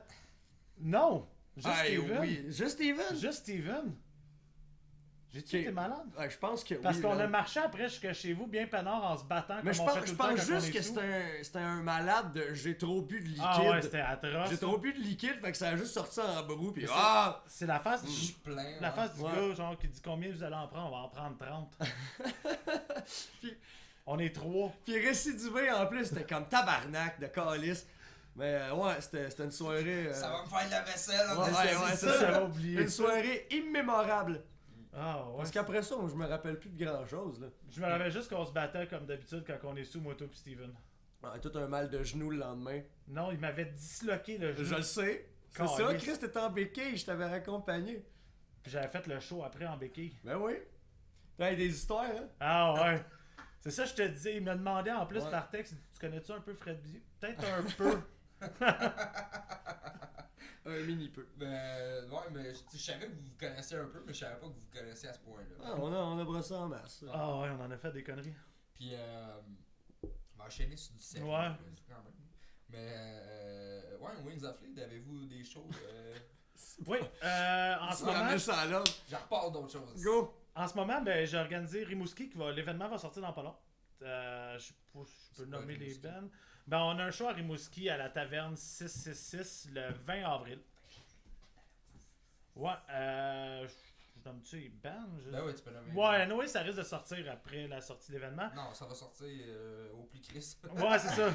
Non! Juste Hey, Steven. oui. Juste Steven? Juste Steven. J'ai-tu Ok. été malade? Ouais, je pense que Parce oui, qu'on là. a marché après jusqu'à chez vous bien peinard en se battant Mais comme je on fait pense, tout je le temps pense quand on juste est que sous. c'était un malade de j'ai trop bu de liquide. Ah ouais, c'était atroce. J'ai trop bu de liquide, fait que ça a juste sorti en brou, pis Mais c'est- C'est la face Je du... suis plein. La face du Ouais. gars, genre, qui dit combien vous allez en prendre? On va en prendre 30. Puis- On est 3. Puis récidivé en plus, c'était comme tabarnak de calice. Mais ouais, c'était une soirée. Ça va me faire de la vaisselle. en Ouais, essayer ouais, ça. c'est ça. j'avais oublié. Une soirée immémorable. Ah ouais. Parce qu'après ça, moi, je me rappelle plus de grand chose là. Je me rappelle juste qu'on se battait comme d'habitude quand on est sous moi, toi pis Steven. Ouais, tout un mal de genou le lendemain. Non, il m'avait disloqué le Je genou. le sais. C'est Calisse. ça, Chris, t'étais en béquille, je t'avais raccompagné. Puis j'avais fait le show après en béquille. Ben oui. T'as des histoires, hein? Ah ouais. C'est ça, je te disais. Il me demandait en plus Ouais. par texte, tu connais-tu un peu Fred Bizier? Peut-être un peu. Un mini peu. Ben, ouais, mais je savais que vous vous connaissiez un peu, mais je savais pas que vous vous connaissiez à ce point-là. Ah, on a brossé en masse. Ah ouais, on en a fait des conneries. Puis, on va enchaîner sur du sérieux. Ouais. là, quand même. Mais, ouais, Wings of Lead, avez-vous des shows Oui, en ce On a moment, mis ça à l'ordre. J'en reparle d'autres choses. Go! en ce moment, ben, j'ai organisé Rimouski, l'événement va sortir dans pas long. Je sais pas si je peux C'est quoi, nommer les Rimouski? bands. Ben, on a un show à Rimouski à la taverne 666 le 20 avril. Ouais, je nomme-tu les bands? Ben ouais, tu peux nommer. Ouais, anyway, ça risque de sortir après la sortie de l'événement. Non, ça va sortir au plus Chris. Ouais, c'est ça.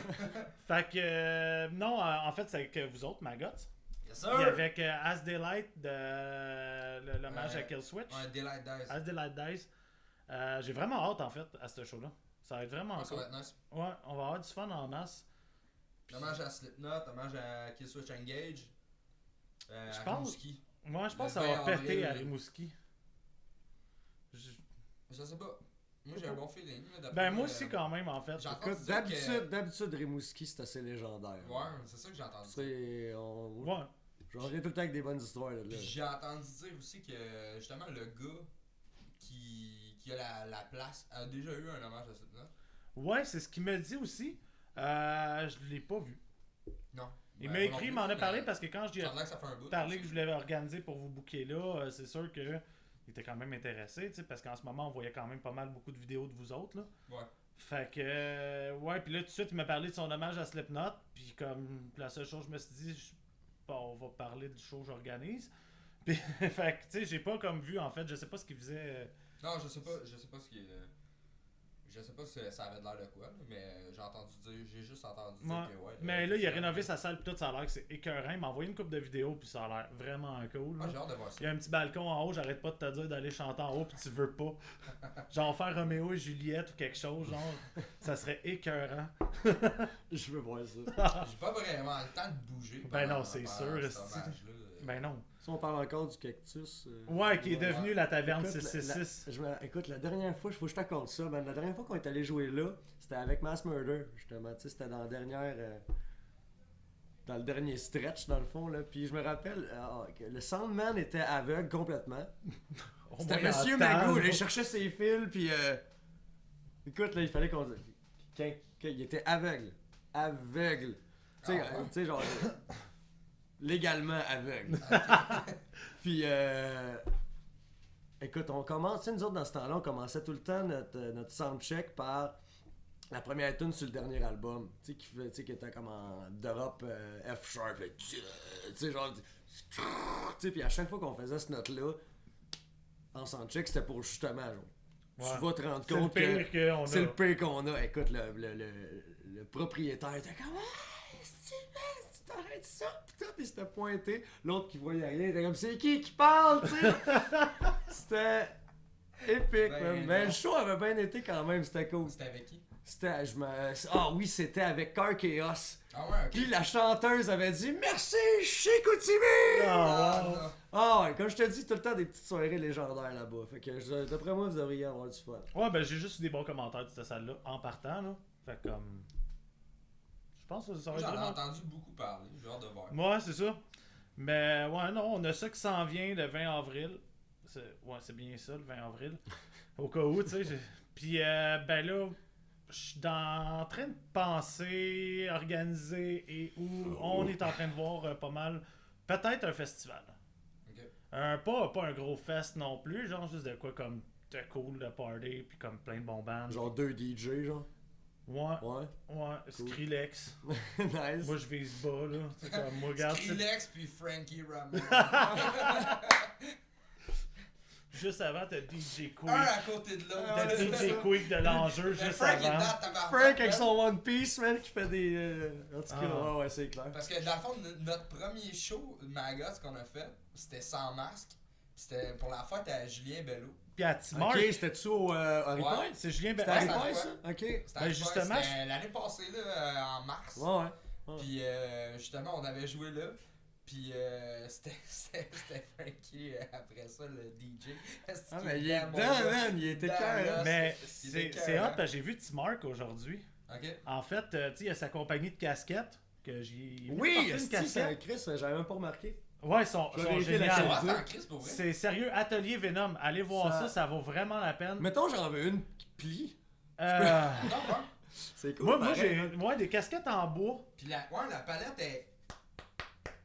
Fait que, non, en fait, c'est avec vous autres, Maggots. Yes, Puis sir! avec As Daylight, de l'hommage à Kill Switch. Ouais, Daylight Dice. As Daylight Dice. J'ai vraiment hâte, en fait, à ce show-là. Ça va être vraiment Ouais, ça cool. va être nice. Ouais, on va avoir du fun en masse. Puis- Hommage à Slipknot, hommage à Killswitch Engage. Je à pense- Rimouski. Moi, je pense que Le ça va 20 péter à avril. Rimouski. Je- Je sais pas. Moi, j'ai un bon feeling. Là, d'après Ben, moi aussi, quand même, en fait. J'ai entendu Écoute, dire que- d'habitude, Rimouski, c'est assez légendaire. Ouais, c'est ça que j'ai entendu dire. C'est. Ouais. J'en reviens tout le temps avec des bonnes histoires là. Puis j'ai entendu dire aussi que justement le gars qui a la place a déjà eu un hommage à Slipknot. Ouais, c'est ce qu'il me dit aussi. Je l'ai pas vu. Non. Il Ben, m'a moi écrit, il non m'en plus, a parlé mais parce que quand je lui ai ça a l'air que ça fait un bout. parlé que je voulais organiser pour vous booker là, c'est sûr que il était quand même intéressé, tu sais, parce qu'en ce moment, on voyait quand même pas mal beaucoup de vidéos de vous autres, là. Ouais. Fait que, ouais, puis là, tout de suite, il m'a parlé de son hommage à Slipknot, puis comme la seule chose, je me suis dit, bon, on va parler du show que j'organise. Puis, fait que, tu sais, j'ai pas comme vu, en fait, je sais pas ce qu'il faisait. Non, je sais pas ce qui est. Je sais pas si ça avait l'air de quoi, là, mais j'ai juste entendu dire Ouais. que ouais. Mais là, il a rénové sa salle, puis tout, ça a l'air que c'est écœurant. Il m'a envoyé une couple de vidéos, puis ça a l'air vraiment cool. Ah, là. j'ai hâte de voir Il y ça. a un petit balcon en haut, j'arrête pas de te dire d'aller chanter en haut, puis tu veux pas. Genre faire Roméo et Juliette ou quelque chose, genre, ça serait écœurant. Je veux voir ça. J'ai pas vraiment le temps de bouger. Ben pendant- non, c'est pendant sûr, cet esti. hommage-là. Ben non. Si on parle encore du cactus. Ouais, qui est devenu la taverne Écoute, 666. Écoute, la dernière fois, faut que je te raconte ça. Ben, la dernière fois qu'on est allé jouer là, c'était avec Mass Murder, justement. Tu sais, c'était dans la dernière. Dans le dernier stretch, dans le fond. Là. Puis je me rappelle, que le Soundman était aveugle complètement. Au C'était moins, Monsieur en Magoo, temps, là, il cherchait ses fils, puis. Écoute, là, il fallait qu'on. Il était aveugle. Aveugle. Tu sais, genre. Légalement aveugle. Puis, écoute, on commence, tu sais, nous autres, dans ce temps-là, on commençait tout le temps notre soundcheck par la première tune sur le dernier album. Tu sais, qui était comme en drop F sharp. Tu sais, genre. Tu sais, puis à chaque fois qu'on faisait cette note-là, en soundcheck, c'était pour justement, genre. Tu vas te rendre compte que c'est le pire qu'on a. Écoute, le propriétaire était comme tu t'arrêtes ça, putain, il s'était pointé. L'autre qui voyait rien, il était comme c'est qui parle, tu sais. C'était épique, man. Mais le show avait bien été quand même, c'était cool. C'était avec qui? C'était avec Car Chaos. Ah ouais, ok. Puis la chanteuse avait dit merci Chicoutimi! Ouais, comme je te dis, tout le temps des petites soirées légendaires là-bas. Fait que d'après moi, vous devriez avoir du fun. Ouais, ben j'ai juste eu des bons commentaires de cette salle-là en partant, là. Fait comme. Je pense que ça va être J'en ai vraiment. entendu beaucoup parler, j'ai hâte de voir. Ouais, c'est ça. Mais ouais, non, on a ça qui s'en vient le 20 avril. C'est bien ça, le 20 avril. Au cas où, tu sais. Puis, ben là, je suis en train de penser, organiser et où on est en train de voir pas mal. Peut-être un festival. Ok. Pas un gros fest non plus, genre juste de quoi comme de cool, de party, puis comme plein de bons bands. Genre 2 DJ, genre. Ouais. Ouais. Ouais, Cool. Skrillex. Nice. Moi je vise bas, là. C'est comme, moi, regarde. Skrillex puis Frankie Ramone. Juste avant, t'as DJ Quick. Un à côté de l'autre. T'as DJ Quick de l'enjeu Mais juste Frank est avant. dedans, tabarnak, Frank avec man. son One Piece, man, qui fait des. En tout cas, Ah. ouais, c'est clair. Parce que dans le fond, notre premier show, Maggot, qu'on a fait, c'était sans masque. C'était pour la fête à Julien Bello. Puis à Timor, Ok, c'était-tu au Harry Ouais. c'est Julien C'était Ben. Harry Ouais, Potter, c'était ça? Ok. C'était Ben, justement, c'était l'année passée, là, en mars. Ouais. Puis justement, on avait joué là. Puis c'était Frankie après ça, le DJ. Ah, mais il est dedans, man, il était Dans clair. l'os. Mais Il c'est était hot écœurant. parce que j'ai vu Timark aujourd'hui. Ok. En fait, tu sais, il y a sa compagnie de casquettes que j'ai vu Oui, porter une c'est casquette. Chris, j'avais même pas remarqué. Ouais, ils sont Je vais vérifier la C'est géniaux. qualité. vraiment en crise pour vrai. C'est sérieux, Atelier Venom. Allez voir Ça- ça vaut vraiment la peine. Mettons, j'en veux une qui plie. Euh, Non, ouais. C'est cool. moi pareil, j'ai hein. des casquettes en bois. Puis la palette est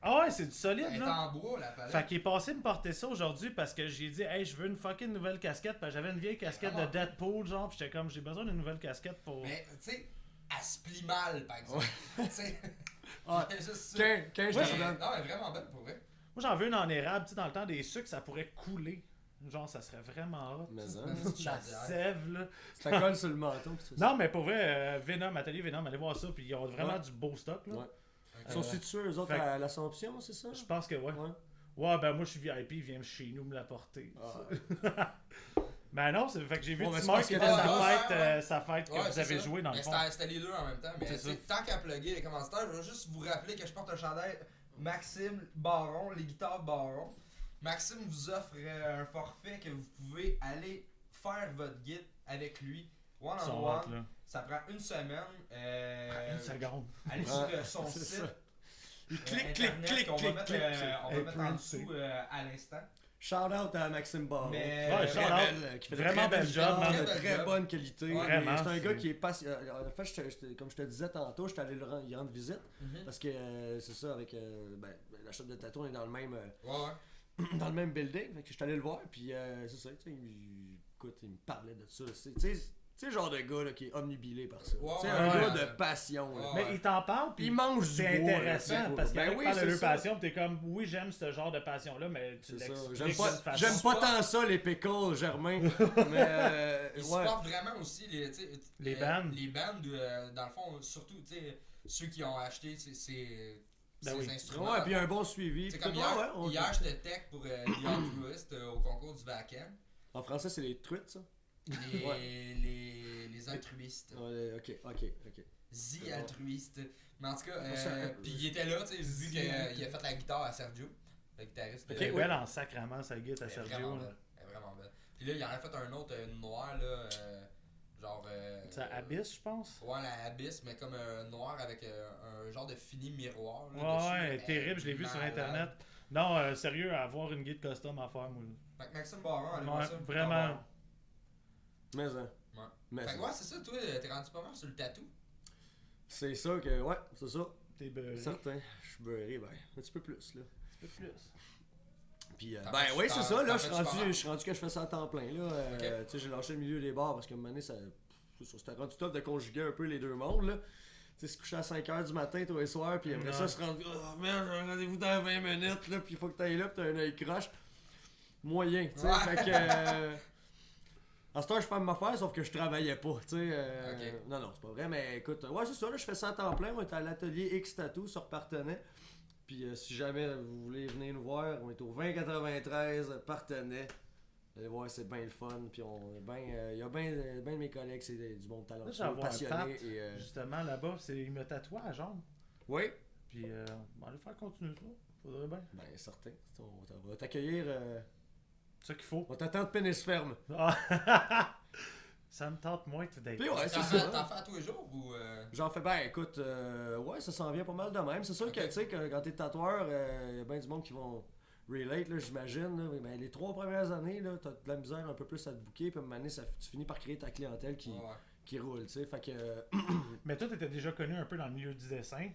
Ah ouais, c'est du solide, est là. en bois, la palette. Fait qu'il est passé me porter ça aujourd'hui parce que j'ai dit, hey, je veux une fucking nouvelle casquette. Parce que j'avais une vieille casquette de Deadpool, genre. Pis j'étais comme, j'ai besoin d'une nouvelle casquette pour. Mais tu sais, elle se plie mal, par exemple. Tu sais, Ah, c'est juste ça. 15 Ouais, je te donne. Non, elle est vraiment belle pour vrai. Moi, j'en veux une en érable, tu sais, dans le temps des sucres, ça pourrait couler. Genre, ça serait vraiment hot. Mais ça. Une petite La chaudière. sève, là. Ça colle sur le manteau. pis ça. Non, mais pour vrai, Venom, Atelier Venom, allez voir ça. Puis ils ont vraiment Ouais. du beau stock, là. Ouais. Ok. Ils sont situés, eux autres, fait- à l'Assomption, c'est ça? Je pense que ouais. Ouais. Ouais, ben moi, je suis VIP, il vient chez nous me l'apporter. Ah. Ben non, c'est fait que j'ai vu Bon, ben, c'est Timor parce qui que était t'as- sa fête que Ouais, vous c'est avez ça. joué dans le Mais fond. c'était les deux en même temps. Mais C'est tu sais, ça. tant qu'à plugger les commentaires, je veux juste vous rappeler que je porte un chandail Maxime Baron, les guitares Baron. Maxime vous offre un forfait que vous pouvez aller faire votre guide avec lui. One Ils sont on hot, one. là. Ça prend une semaine. Une seconde. Allez sur Ouais, son c'est site. ça. Il clique, clique, Internet, clique, qu'on va clique, mettre, clique. on va mettre en imprinté. dessous à l'instant. Shout out à Maxime Barron. Mais Ouais, Très shout out. belle, qui fait de Vraiment très bel belles job, guitares, man. de Très très bel job. bonne qualité. Ouais. Vraiment, C'est un gars c'est- qui est pas. En fait, comme je te disais tantôt, j'étais allé y rendre visite. Parce que c'est ça, avec la shop de tatou, on est dans le même Ouais. dans le même building. Fait que j'étais allé le voir, puis c'est ça, tu sais, écoute, il me parlait de ça. Tu sais, le genre de gars là, qui est omnibilé par ça. Ouais, Tu sais, ouais, un ouais. gars de passion. là. Ouais. Mais il t'en parle, puis Il mange du c'est bois. là, intéressant tu sais, parce qu'il ben oui, parle de c'est leur ça. passion, pis t'es comme, oui, j'aime ce genre de passion-là, mais tu C'est ça. l'expliques J'aime d'une pas, façon. j'aime pas tant ça, les pickles, Germain. Mais Il ouais. supporte vraiment aussi les, tu sais, Les bands. Les bands, dans le fond, surtout tu sais, ceux qui ont acheté ces Ben oui. instruments. Ouais, puis un bon suivi. C'est puis comme tout, hier, ouais, on- hier j'étais tech pour The Altruist au concours du Vacan. En français, c'est les truites, ça. Les altruistes. Ouais, ok. The altruistes. Mais en tout cas, Ça, puis il était là, tu sais, vu qu'il a fait la guitare à Sergio, le guitariste. Qui est belle en sacrament, sa guide à Elle est Sergio. vraiment là. belle. Elle est vraiment belle. Puis là, il en a fait un autre noir, là, genre. C'est Abyss, je pense. Ouais, la Abyss, mais comme noir avec un genre de fini miroir. Là, Ouais, dessus. terrible, je l'ai vu sur Malade. internet. Non, sérieux, avoir une guide custom à faire, moi. Fait que Maxime Baron, allez Ouais, voir ça. vraiment. Mais hein. Ouais. Mais Fait que ouais, c'est ça, toi, t'es rendu pas mal sur le tatou. c'est ça que, ouais, c'est ça. T'es beurré. Certain. Je suis beurré, ben, un petit peu plus, là. Un petit peu plus. Puis, T'en ben fais-tu- oui, c'est ça, là, t'en je fais-tu suis rendu que je fais ça à temps plein, là. Ok. Tu sais, j'ai lâché le milieu des bars parce qu'à un moment donné, c'était rendu top de conjuguer un peu les deux mondes, là. Tu sais, se coucher à 5h du matin tous les soirs, puis après ça, se rendre, oh merde, j'ai un rendez-vous dans 20 minutes, là, puis il faut que t'ailles là, puis t'as un œil croche. Moyen, tu sais, Ouais. fait que... à cette heure, je fais ma affaire, sauf que je travaillais pas, tu sais. Ok. Non, c'est pas vrai, mais écoute, ouais, c'est ça, là, je fais ça à temps plein, on est à l'atelier X Tattoo sur Partenay. Puis si jamais vous voulez venir nous voir, on est au 2093 Partenay. Allez voir, c'est bien le fun. Puis il y a bien de mes collègues, c'est du monde Là, talentueux, j'ai un passionnés. Pat, Et, justement, là-bas, il me tatoue à la jambe. oui, Puis, on va aller faire continuer ça. Faudrait bien. ben certain. On va t'accueillir. C'est ça qu'il faut. On t'attend de pénis ferme. Ah. Ça me tente moins tout d'être. Puis ouais, c'est T'en ça. fais à tous les jours ou. J'en fais, ben écoute, ouais, ça s'en vient pas mal de même. C'est sûr Ok. que, tu sais, quand t'es tatoueur, il y a bien du monde qui vont relate, là, j'imagine. Là. Ben, les 3 premières années, là, t'as de la misère un peu plus à te booker, puis à un moment donné, tu finis par créer ta clientèle qui roule, tu sais. Fait que. Mais toi, t'étais déjà connu un peu dans le milieu du dessin.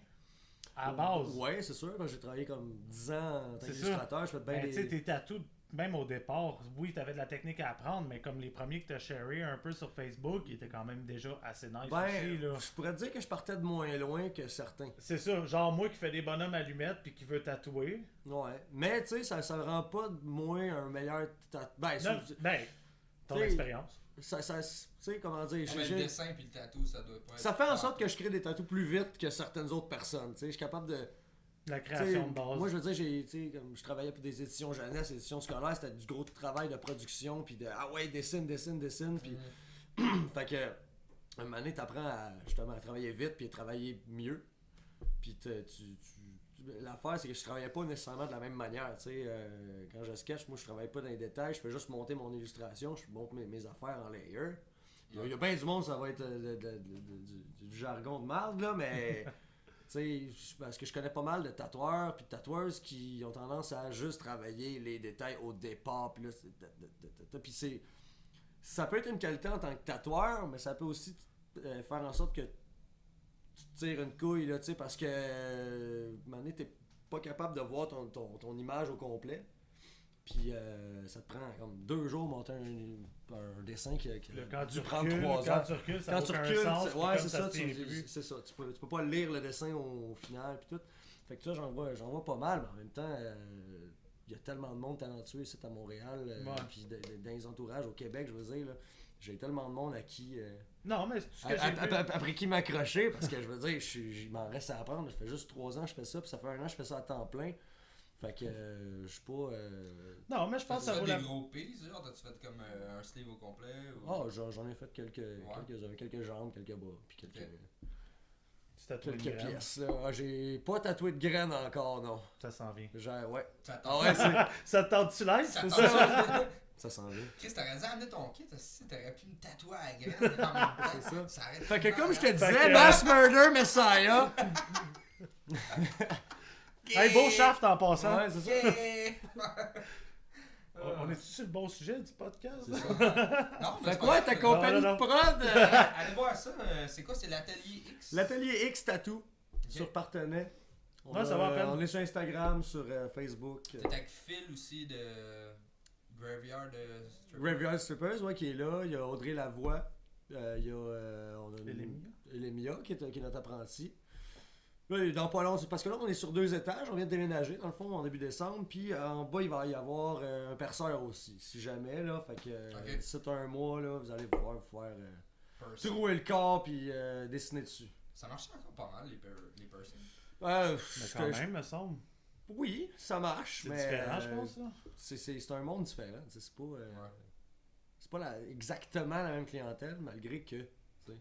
À la base. Ouais, c'est sûr. J'ai travaillé comme 10 ans en tant C'est qu'illustrateur. Je fais bien Ben, tu sais, des. tes tatous, même au départ, oui, t'avais de la technique à apprendre, mais comme les premiers que t'as sharé un peu sur Facebook, ils étaient quand même déjà assez nice aussi, là. Je pourrais te dire que je partais de moins loin que certains. C'est ça, genre moi qui fais des bonhommes allumettes puis qui veut tatouer. Ouais. Mais, tu sais, ça rend pas de moi un meilleur Ben, Non, ben, ton t'sais, expérience. tu sais, comment dire. Mais le dessin puis le tatou, ça doit pas être. Ça fait en sorte que je crée des tatous plus vite que certaines autres personnes. Tu sais, je suis capable de. La T'sais, création de base. moi, je veux dire, comme je travaillais pour des éditions jeunesse, des éditions scolaires, c'était du gros travail de production, puis de ah ouais, dessine, puis fait que un moment donné, t'apprends justement à travailler vite, puis à travailler mieux, puis l'affaire, c'est que je travaillais pas nécessairement de la même manière, tu sais, quand je sketch, moi, je travaille pas dans les détails, je fais juste monter mon illustration, je monte mes affaires en layer. Il y a bien du monde, ça va être du jargon de marde, là, mais... Tu sais, parce que je connais pas mal de tatoueurs puis de tatoueuses qui ont tendance à juste travailler les détails au départ, puis là, puis ça peut être une qualité en tant que tatoueur, mais ça peut aussi faire en sorte que tu te tires une couille, là, tu sais, parce que à un moment donné, t'es pas capable de voir ton image au complet. Puis ça te prend comme 2 jours monter un dessin qui Quand dû tu prendre recules, 3 quand ans. tu recules, ça Quand n'a tu aucun recules, sens. ouais, puis comme c'est ça, se tient plus. c'est ça. Tu peux pas lire le dessin au final puis tout. Fait que ça, j'en vois pas mal, mais en même temps, il y a tellement de monde talentueux ici à Montréal, Ouais. puis dans les entourages au Québec, je veux dire, là, j'ai tellement de monde à qui... Non, mais ce que j'ai vu... après qui m'accrocher, parce que je veux dire, il m'en reste à apprendre. Ça fait juste 3 ans que je fais ça, puis ça fait 1 an que je fais ça à temps plein. Fait que je suis pas... Non, mais je pense que ça T'as-tu vaut fait la... des gros pieces, genre? T'as-tu fait comme un sleeve au complet? Ou... Ah, j'en ai fait quelques jambes, quelques bas, puis quelques... Ok. Tu tatoues une Quelques graine. pièces, là. Ah, j'ai pas tatoué de graines encore, non. Ça s'en vient. Ouais. Ça Ah ouais, c'est... Ça te tente-tu l'aide? Ça C'est tente ça? ça. Ça s'en vient. Chris, t'aurais dû amener ton kit, si t'aurais pu me tatouer à la graine en même temps. C'est ça. aurait Fait été que comme je te malade. disais, que- Mass Murder Messiah... Hey, beau shaft en passant. Ouais, c'est ça. Yeah! On est-tu sur le bon sujet du podcast? C'est ça. Non, mais Fait c'est quoi, pas ta grave. compagnie Non, de prod? Allez voir ça, c'est quoi, c'est l'atelier X? L'atelier X Tattoo, sur Partenay. Ouais, ça va à peine. On est sur Instagram, sur Facebook. T'es avec Phil aussi de Graveyard de Graveyard Strippers, ouais, qui est là. Il y a Audrey Lavoie. Il y a... on a Elémia, qui est notre apprenti. Là, dans pas long, c'est parce que là, on est sur 2 étages. On vient de déménager, dans le fond, en début décembre. Puis en bas, il va y avoir un perceur aussi, si jamais. Là, fait que Ok. d'ici 1 mois, là, vous allez pouvoir faire Person. trouer le corps puis dessiner dessus. Ça marche encore pas mal, les persons. Mais quand même, me semble. Oui, ça marche, C'est mais différent, je pense. Là. c'est un monde différent. C'est pas, Ouais. c'est pas exactement la même clientèle, malgré que, tu sais,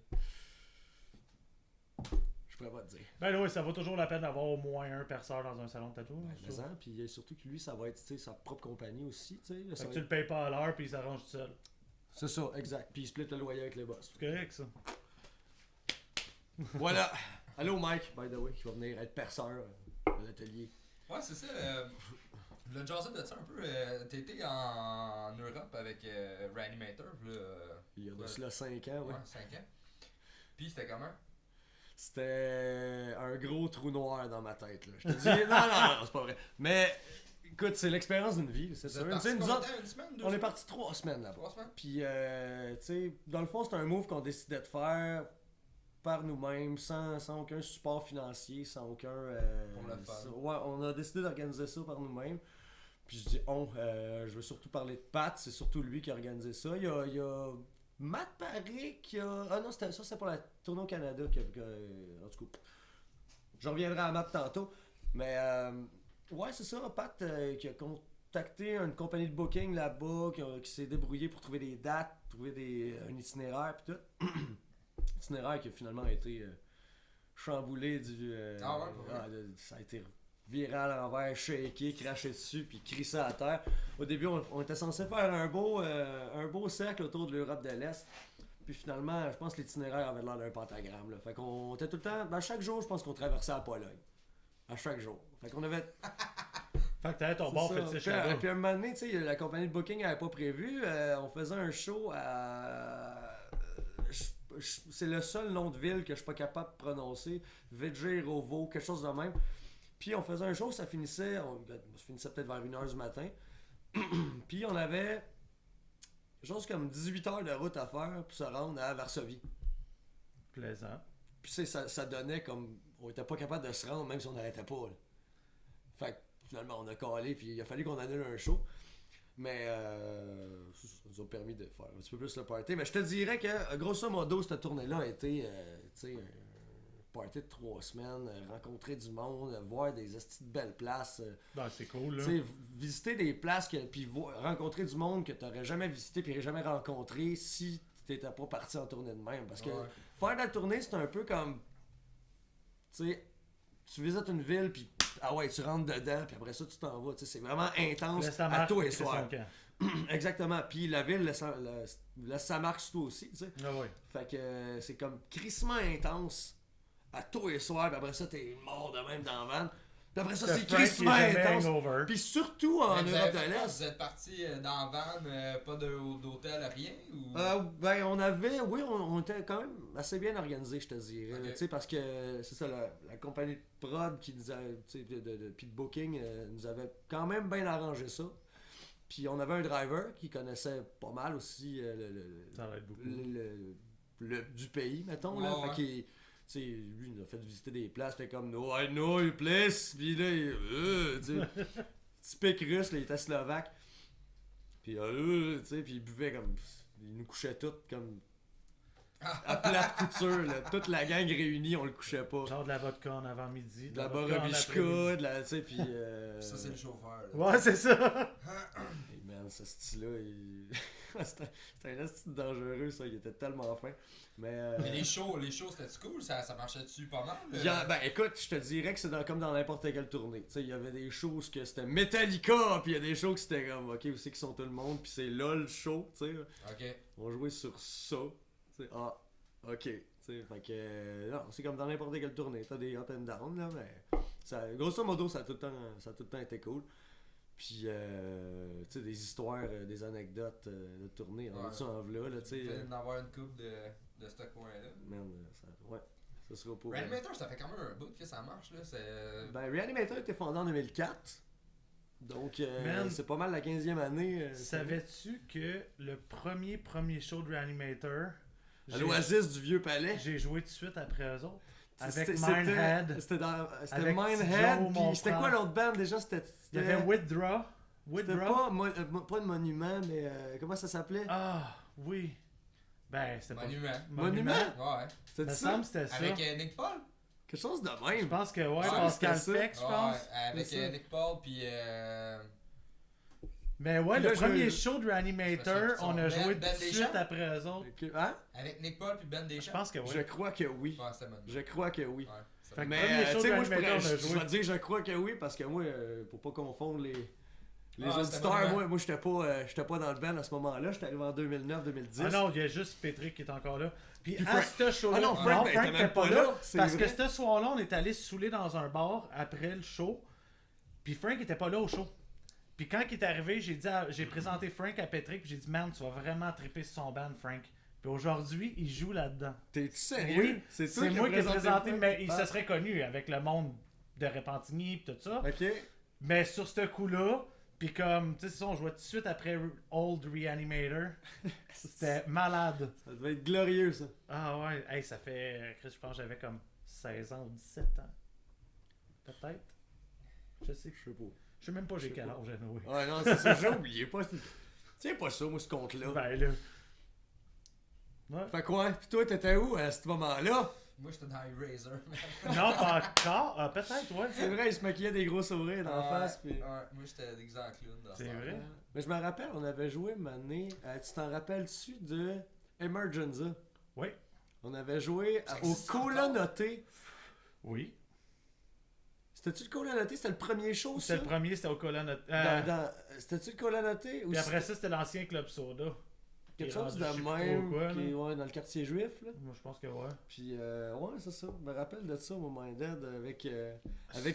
je pourrais pas te dire. Ben oui, ça vaut toujours la peine d'avoir au moins un perceur dans un salon de tatou. Mais ça, puis surtout que lui, ça va être, tu sais, sa propre compagnie aussi, tu sais. Fait que tu le payes pas à l'heure puis il s'arrange tout seul. C'est ça, exact. Puis il split le loyer avec les boss. C'est correct ça. Voilà. Allô Mike, by the way, qui va venir être perceur de l'atelier. Ouais, c'est ça. Le jazzet de ça un peu. T'étais en Europe avec Reanimator, là. Il y a de cela 5 ans, ouais. Ouais, 5 ans. Puis c'était comment? C'était un gros trou noir dans ma tête. Là. Je te dis, non, c'est pas vrai. Mais écoute, c'est l'expérience d'une vie, c'est sûr. Vous êtes Tu sais, partis nous combien de autres, temps, une semaine, 2 on est semaines? parti 3 semaines là-bas. 3 semaines? Puis, tu sais, dans le fond, c'est un move qu'on décidait de faire par nous-mêmes, sans aucun support financier, sans aucun... Pour le fun. Ouais, on a décidé d'organiser ça par nous-mêmes. Puis je dis je veux surtout parler de Pat, c'est surtout lui qui a organisé ça. Il y a Matt Paré qui a... Ah non, c'est pour la tournée au Canada. En tout cas, je reviendrai à Matt tantôt. Mais ouais, c'est ça, Pat qui a contacté une compagnie de booking là-bas, qui s'est débrouillé pour trouver des dates, trouver un itinéraire puis tout. Itinéraire qui a finalement été chamboulé ça a été viré à l'envers, shaké, craché dessus, puis crissé à terre. Au début, on était censé faire un beau cercle autour de l'Europe de l'Est. Puis finalement, je pense que l'itinéraire avait l'air d'un pentagramme. Là. Fait qu'on était tout le temps... chaque jour, je pense qu'on traversait la Pologne. À chaque jour. Fait qu'on avait... Fait que t'avais ton bar fétiche là-bas. Puis à un moment donné, tu sais, la compagnie de booking n'avait pas prévu. On faisait un show à... c'est le seul nom de ville que je suis pas capable de prononcer. Vedjerovo, quelque chose de même. Puis on faisait un show, ça finissait peut-être vers 1h du matin. Puis on avait quelque chose comme 18 heures de route à faire pour se rendre à Varsovie. Plaisant. Puis ça donnait comme... On était pas capable de se rendre même si on n'arrêtait pas. Là. Fait que finalement on a calé puis il a fallu qu'on annule un show. Mais ça nous a permis de faire un petit peu plus le party. Mais je te dirais que grosso modo cette tournée-là a été un party de 3 semaines, rencontrer du monde, voir des estis de belles places. C'est cool là. Visiter des places puis rencontrer du monde que tu n'aurais jamais visité puis jamais rencontré si tu n'étais pas parti en tournée de même. Parce que faire de la tournée, c'est un peu comme tu visites une ville puis tu rentres dedans puis après ça tu t'en vas. C'est vraiment intense à tous les soirs. Exactement. Puis la ville laisse sa marque sur toi aussi. Fait que c'est comme crissement intense à tous les soirs, puis après ça t'es mort de même dans la van. Puis après ça c'est crissement intense. Puis surtout en Europe de l'Est. Vous êtes partis dans la van, pas d'hôtel, rien? Ou... on était quand même assez bien organisé, je te dirais. Okay. Parce que c'est ça, la compagnie de prod qui nous a, puis de booking nous avait quand même bien arrangé ça. Puis on avait un driver qui connaissait pas mal aussi du pays, mettons. Là, fait lui, il nous a fait visiter des places, c'était comme no, I know your place. Puis là, typique russe, là, il était slovaque. Puis puis il buvait comme. Il nous couchait tous comme. À plate couture, là. Toute la gang réunie, on le couchait pas. Genre de la vodka en avant-midi. De la Borovichka, tu sais, puis. Ça, c'est le chauffeur. Là. Ouais, c'est ça. Hey man, ce style-là, c'était un style dangereux, ça. Il était tellement fin. Mais les shows, c'était cool? Ça marchait-tu pas mal? Écoute, je te dirais que c'est comme dans n'importe quelle tournée. Il y avait des shows que c'était Metallica, puis il y a des shows que c'était comme, ok, où c'est qu'ils sont tout le monde, puis c'est là le show, tu sais. Ok. On jouait sur ça. Ok. Fait que, non, c'est comme dans n'importe quelle tournée. T'as des up and down, là, mais grosso modo, ça a tout le temps été cool. Puis, des histoires, des anecdotes de tournée, on a-tu en v'là, là, tu sais. Il d'en avoir une coupe de ce coin-là. Man, ça sera pas... Reanimator, ça fait quand même un bout que ça marche, là. Reanimator a été fondé en 2004. Donc, c'est pas mal la 15e année. Savais-tu que le premier show de Reanimator... À l'Oasis du Vieux-Palais. J'ai joué tout de suite après eux autres. Avec Mindhead. C'était Mindhead. Puis c'était quoi l'autre band déjà? Il y avait Withdraw. C'était pas de Monument, mais comment ça s'appelait? Ah, oui. C'était Monument? Ouais. C'était ça? C'était ça. Avec Nick Paul? Quelque chose de même. Je pense que Pascal Peck, je pense. Avec Nick Paul, puis... Mais ouais, le premier show de Reanimator, on a joué tout de suite après eux autres. Hein? Avec Nick Paul puis Ben Deschamps? Je pense que oui. Je crois que oui. Je crois que oui. Ouais, mais tu sais, moi, je vais dire je crois que oui, parce que moi, pour pas confondre les auditeurs, moi j'étais pas dans le band à ce moment-là. J'étais arrivé en 2009-2010. Ah non, il y a juste Patrick qui est encore là. Puis à ce show-là, non, Frank était pas là. Parce que ce soir-là, on est allé se saouler dans un bar après le show. Puis Frank était pas là au show. Puis quand il est arrivé, j'ai présenté Frank à Patrick, j'ai dit, man, tu vas vraiment triper sur son band, Frank. Puis aujourd'hui, il joue là-dedans. T'es-tu sérieux? Oui, c'est c'est moi qui ai présenté, le mais il se serait connu avec le monde de Repentigny et tout ça. Ok. Mais sur ce coup-là, puis comme, tu sais, ça, on jouait tout de suite après Old Reanimator. C'était malade. Ça devait être glorieux, ça. Ah ouais, hey, ça fait, Chris, je pense que j'avais comme 16 ans ou 17 ans. Peut-être. Je sais. Je sais pas. Je sais même pas j'ai Je sais quel pas. âge, anyway. Ouais, non, c'est ça, j'ai oublié. Tiens pas ça, moi, ce compte-là. Ben là. Ouais. Fait quoi? Pis toi, t'étais où à ce moment-là? Moi, j'étais dans Eraser. Non, pas encore. Ah, peut-être, ouais. C'est vrai, il se maquillait des gros sourires dans la face. Pis... Ouais, moi, j'étais déguisé en clown. Dans C'est ce vrai? temps-là. Mais je me rappelle, on avait joué une année. Tu t'en rappelles-tu de Emergenza? Oui. On avait joué Ça au existe Colonoté. Oui. C'était-tu le Colonoté? C'était le premier show, ça? C'était le premier, c'était au colonne. C'était-tu le Colonoté? Puis après ça, c'était l'ancien Club Soda. quelque qui est chose rendu, je de sais pas même, quoi, qui est là. ouais, dans le quartier juif, là. Moi, je pense que ouais. Puis, ouais, c'est ça. Je me rappelle de ça, au My Dead, avec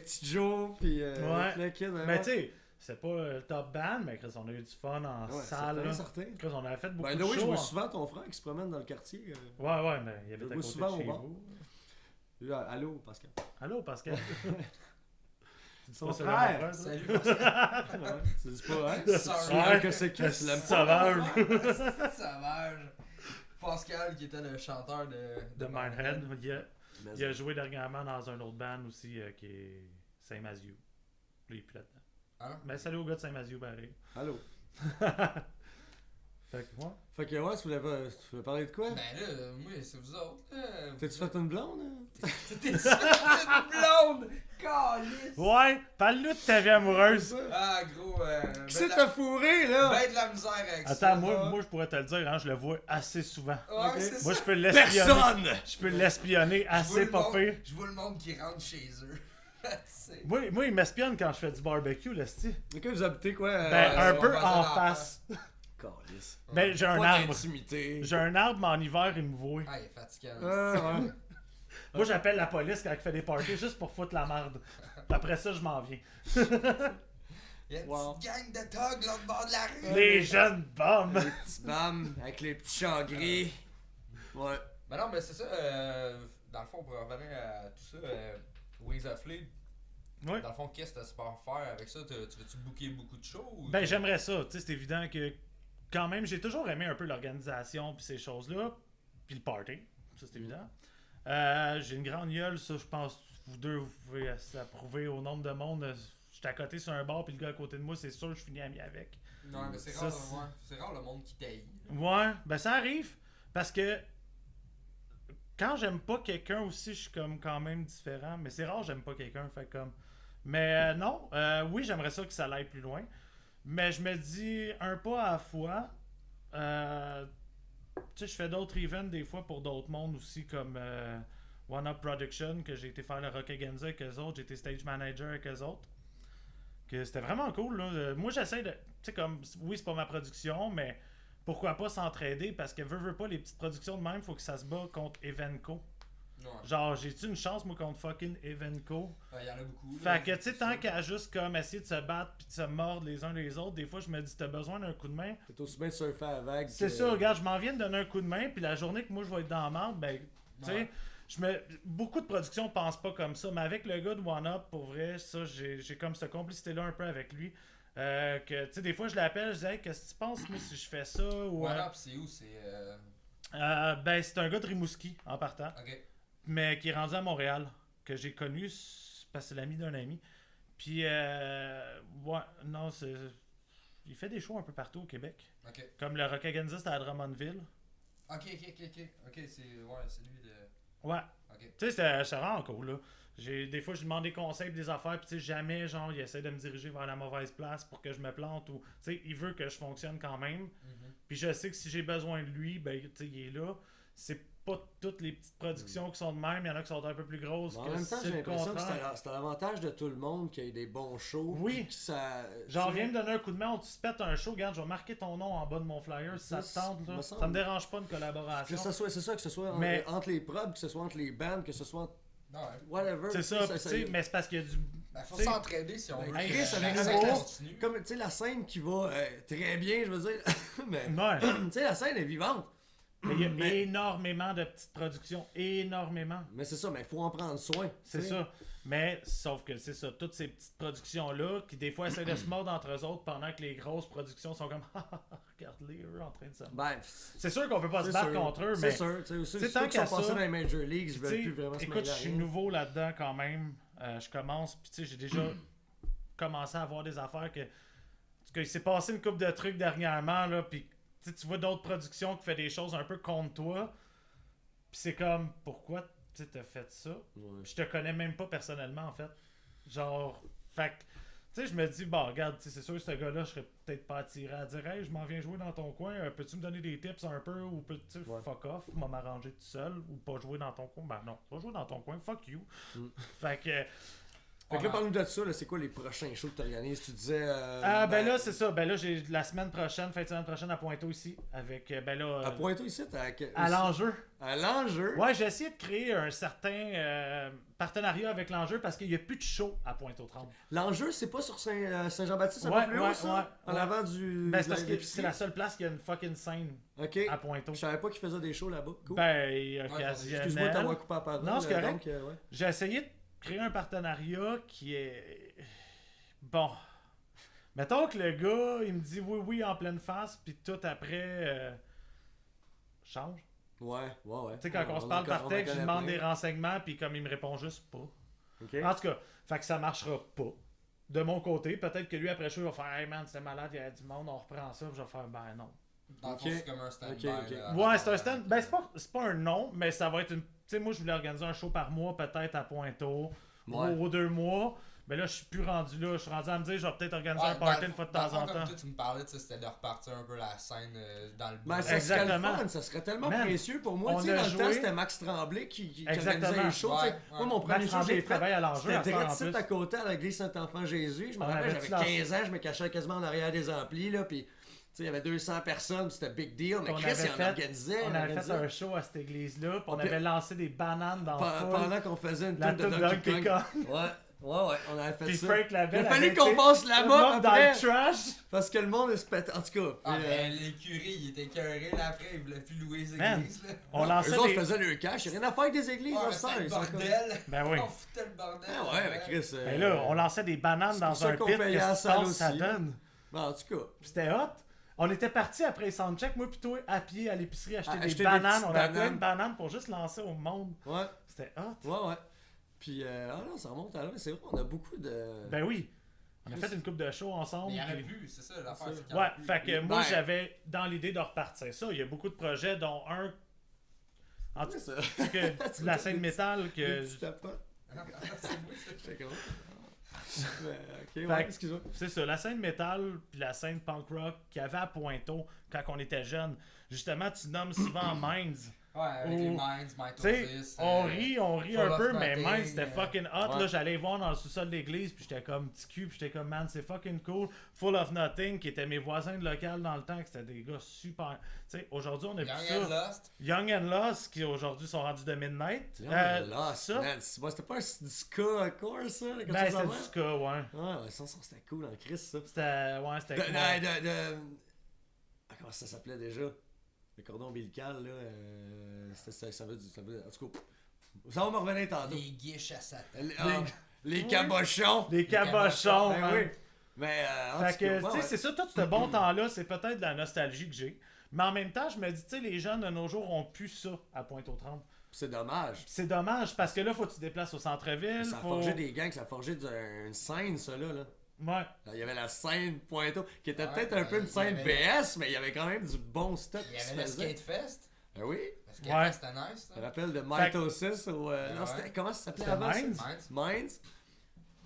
Petit Joe, puis Ouais. avec le kid. Mais tu sais, c'est pas le top band, mais Chris, on a eu du fun en ouais, salle. Là. certain. Chris, on avait fait beaucoup Ben, de là, oui, je shows. vois en- souvent ton frère qui se promène dans le quartier. Ouais, mais il y avait Je à le vois côté souvent de au chez bar. vous. Allô, Pascal. Allô, Pascal. Son pas ça, frère. mon frère, ça? Salut, Pascal. Ouais, tu dis pas, hein? Sorry. Ouais. Que c'est qui? Le Tu l'aimes pas? sauvage Sauvage. Pascal, qui était le chanteur de Mindhead. Mais Il a joué dernièrement dans un autre band aussi qui est Saint-Mazieu. Lui, il est plus là-dedans. Ah non? Mais salut au gars de Saint-Mazieu, pareil. Allô. Fait que, ouais. Fait que, ouais, tu voulais parler de quoi? Ben là, moi, c'est vous autres. là. T'as-tu fait une blonde? Hein? T'es fait une blonde! Calice! Ouais, parle-nous de ta vie amoureuse. Ah, gros. Qui c'est t'a fourré, là? Ben de la misère avec ça. Attends, moi, je pourrais te le dire, hein, je le vois assez souvent. Ouais, Ok. c'est Moi, ça. je peux l'espionner. Personne! Je peux l'espionner Je vois assez le monde- popé. Je vois le monde qui rentre chez eux. C'est- Moi, il m'espionne quand je fais du barbecue, là, c'ti. Ok, vous habitez quoi? Ben, un on peu va en dire face. Calice. Ben, j'ai un Pas arbre. d'intimité. J'ai un arbre, mais en hiver, il me voit. Ah, il est fatigant. Ouais. Moi, j'appelle la police quand il fait des parties juste pour foutre la merde. Puis après ça, je m'en viens. Il y a une Wow. petite gang de thugs l'autre bord de la rue. Les jeunes bombes. Les petits bams avec les petits champs gris. Ouais. Ben non, mais c'est ça. Dans le fond, pour revenir à tout ça, Wings of Fleet, Oui. dans le fond, qu'est-ce que tu espères faire avec ça? Tu veux-tu booker beaucoup de shows? Ou Ben, j'aimerais ça. Tu sais, c'est évident que, quand même, j'ai toujours aimé un peu l'organisation puis ces choses-là. Puis le party. Ça, c'est évident. J'ai une grande gueule, ça, je pense. Vous deux, vous pouvez approuver au nombre de monde. Je suis à côté sur un bar, puis le gars à côté de moi, c'est sûr que je finis ami avec. Non, mais c'est Ça, rare, c'est- ouais. C'est rare le monde qui taille. Ouais, ben ça arrive. Parce que quand j'aime pas quelqu'un aussi, je suis comme quand même différent. Mais c'est rare, j'aime pas quelqu'un. Fait comme. Mais non, oui, j'aimerais ça que ça aille plus loin. Mais je me dis un pas à la fois. Tu sais, je fais d'autres events des fois pour d'autres mondes aussi, comme One Up Production, que j'ai été faire le Rockagenza avec eux autres. J'ai été stage manager avec eux autres. Que c'était vraiment cool, là. Moi, j'essaie de. Tu sais, comme. Oui, c'est pas ma production, mais pourquoi pas s'entraider? Parce que veux pas, les petites productions de même, faut que ça se bat contre Evenco. Ouais. Genre, j'ai-tu une chance, moi, contre fucking Evenco? Il y en a beaucoup. Fait que, tu sais, tant qu'à juste comme essayer de se battre puis de se mordre les uns les autres, des fois, je me dis, t'as besoin d'un coup de main. T'es aussi bien de surfer à la vague. C'est ça, regarde, je m'en viens de donner un coup de main, puis la journée que moi, je vais être dans la merde, ben, tu sais, Ouais. beaucoup de productions pensent pas comme ça, mais avec le gars de One Up, pour vrai, ça, j'ai comme cette complicité-là un peu avec lui. Que, tu sais, des fois, je l'appelle, je dis, hey, qu'est-ce que tu penses, moi, si je fais ça? Ou, One Up, c'est où? C'est. ben, c'est un gars de Rimouski, en partant, Ok. mais qui est rendu à Montréal, que j'ai connu parce que c'est l'ami d'un ami. Puis, ouais, non, c'est. Il fait des shows un peu partout au Québec. Ok. Comme le Rockagenza, c'était à Drummondville. Ok, c'est. Ouais, c'est lui de. Ouais. Ok. Tu sais, c'est vraiment cool, là. Des fois, je lui demande des conseils, des affaires, puis tu sais, jamais, genre, il essaie de me diriger vers la mauvaise place pour que je me plante ou, tu sais, il veut que je fonctionne quand même. Mhm. Puis je sais que si j'ai besoin de lui, ben, tu sais, il est là. C'est pas toutes les petites productions qui sont de même, il y en a qui sont un peu plus grosses. En que même temps, c'est j'ai le l'impression que contraire. c'est à l'avantage de tout le monde qu'il y ait des bons shows. Oui. Que ça, Genre, tu sais, viens me donner un coup de main, on se pète un show, regarde, je vais marquer ton nom en bas de mon flyer si ça te tente, là. me Ça semble. me dérange pas une Que collaboration. ce soit, c'est ça, que ce soit Mais- entre les probs, que ce soit entre les bands, que ce soit Ouais. whatever. C'est tu ça, sais, puis tu sais, mais c'est parce qu'il y a du. Ben, faut T'sais, s'entraider si on ben, veut. Chris, que avec la un scène gros- continue. Comme, tu sais, la scène qui va très bien, je veux dire. Mais, Ouais. tu sais, la scène est vivante. Mais il y a énormément de petites productions. Énormément. Mais c'est ça, mais il faut en prendre soin. C'est ça. Mais, sauf que c'est ça, toutes ces petites productions-là, qui des fois essaient de se mordre entre eux autres pendant que les grosses productions sont comme regarde-les, eux, en train de se mordre. Ben, C'est sûr qu'on peut pas se battre contre eux, c'est mais. sûr. Tu sais, tant ceux qui sont qu'à passés ça, dans les Major Leagues, je veux T'sais, plus vraiment se écoute, mêler je à suis rien. nouveau là-dedans quand même. Je commence, puis tu sais, j'ai déjà commencé à voir des affaires que. Parce qu'il s'est passé une couple de trucs dernièrement, là, puis tu vois d'autres productions qui font des choses un peu contre toi. Puis c'est comme, pourquoi tu t'as fait ça? Ouais. Je te connais même pas personnellement, en fait. Genre, fait que, tu sais, je me dis, bon, regarde, c'est sûr, ce gars-là, je serais peut-être pas attiré à dire, hey, je m'en viens jouer dans ton coin, peux-tu me donner des tips un peu, ou peux-tu, fuck off, m'arranger tout seul, ou pas jouer dans ton coin? Ben non, pas jouer dans ton coin, fuck you. Fait que. Fait que là, parle-nous de ça, là, c'est quoi les prochains shows que tu organises? Tu disais. Ben là, c'est ça. Ben là, j'ai la semaine prochaine, fin de semaine prochaine à Pointeau ici. Avec, ben là. À Pointeau ici, à l'enjeu. À l'enjeu? Ouais, j'ai essayé de créer un certain partenariat avec l'enjeu parce qu'il n'y a plus de show à Pointe-aux-Trembles. L'enjeu, c'est pas sur Saint-Jean-Baptiste, c'est pas plus haut, ça? En avant du. Ben, c'est parce que c'est la seule place qui a une fucking scène à Pointeau. Je savais pas qu'ils faisaient des shows là-bas. Cool. Ben, occasionnel. Excuse-moi de t'avoir coupé la parole. Non, c'est correct. Donc, ouais. J'ai essayé de créer un partenariat qui est. Bon. Mettons que le gars, il me dit oui en pleine face, puis tout après. Change. Ouais. Tu sais, quand on se parle par texte, je lui demande des renseignements, puis comme il me répond juste pas. Okay. En tout cas, fait que ça marchera pas. De mon côté, peut-être que lui, après chaud, il va faire hey man, c'était malade, il y a du monde, on reprend ça, puis je vais faire ben non. Dans le fond, c'est comme un stand-by. Ouais, c'est un stand. Ben, c'est pas un nom, mais ça va être une. Tu sais, moi, je voulais organiser un show par mois, peut-être à Pointeau, ou 2 mois. Mais là, je suis plus rendu là. Je suis rendu à me dire, je vais peut-être organiser un party une fois de temps en temps. Comme toi, tu me parlais, c'était de repartir un peu la scène dans le ben, ça serait le fun, ça serait tellement précieux pour moi. Tu sais, dans le temps, c'était Max Tremblay qui organisait les shows. Moi, mon premier show, j'ai fait. C'était direct site à côté à l'église Saint-Enfant-Jésus. Je me rappelle, j'avais 15 ans, je me cachais quasiment en arrière des amplis, là, puis il y avait 200 personnes, c'était big deal, mais Chris, il en organisait. On avait fait un show à cette église-là, puis on avait lancé des bananes dans le foule. Pendant qu'on faisait une tour de Donkey Kong. Ouais, on avait fait puis ça. Frank Labelle il a fallu qu'on passe la mop dans le trash. Parce que le monde se pète. En tout cas. Mais l'écurie, il était écœuré là après, il voulait plus louer les églises. Là. On lançait eux autres faisaient le cash, il n'y a rien à faire avec des églises. C'est le bordel. Ben oui. On foutait le bordel. Ouais, mais Chris. Ben là, on lançait des bananes dans un pit. Qu'est-ce que ça donne? En tout cas. C'était hot. On était partis après les soundchecks, moi plutôt à pied à l'épicerie acheter des bananes. On avait plein de bananes pour juste lancer au monde. Ouais. C'était hot. Ouais. Puis, non, ça remonte à là. C'est vrai, on a beaucoup de. Ben oui. On a fait une coupe de show ensemble. Mais il n'y en a plus, c'est ça l'affaire. Ouais, fait que moi j'avais dans l'idée de repartir ça. Il y a beaucoup de projets, dont un. En tout cas, c'est que la scène métal que. C'est moi, excuse-moi. C'est ça, la scène métal puis la scène punk rock qu'il y avait à Pointeau quand on était jeune. Justement, tu nommes souvent Minds. Ouais, avec les Minds, Mitosis. On rit un peu, mais Minds c'était fucking hot. Là, j'allais voir dans le sous-sol de l'église, puis j'étais comme petit cul, puis j'étais comme man, c'est fucking cool. Full of Nothing, qui étaient mes voisins de local dans le temps, que c'était des gars super. Tu sais, aujourd'hui on a plus ça. Young and Lost. Young and Lost, qui aujourd'hui sont rendus de Midnight. Young and Lost, man. C'était pas du ska encore, ça? Ben, c'était du ska, ouais. Ouais, ça, c'était cool en Chris, ça. C'était cool. Comment ça s'appelait déjà? Le cordon ombilical, là, ça veut dire... En tout cas, ça va me revenir tantôt. Les guiches à Satan. Les cabochons. Les cabochons, ben oui. Mais, fait que, tu sais, c'est ça, tout ce bon temps-là, c'est peut-être de la nostalgie que j'ai. Mais en même temps, je me dis, tu sais, les jeunes de nos jours ont plus ça à Pointe-aux-Trembles. C'est dommage. C'est dommage, parce que là, faut que tu te déplaces au centre-ville. Ça a forgé des gangs, ça a forgé une scène, ça, là. Ouais. Il y avait la scène Pointeau, qui était peut-être un peu une scène BS, mais il y avait quand même du bon stuff. Il y avait le Skate Fest. Ben oui. Le Skate Fest, c'était nice. Je me rappelle de Mitosis ou. Non, c'était. Comment ça s'appelait avant? Minds.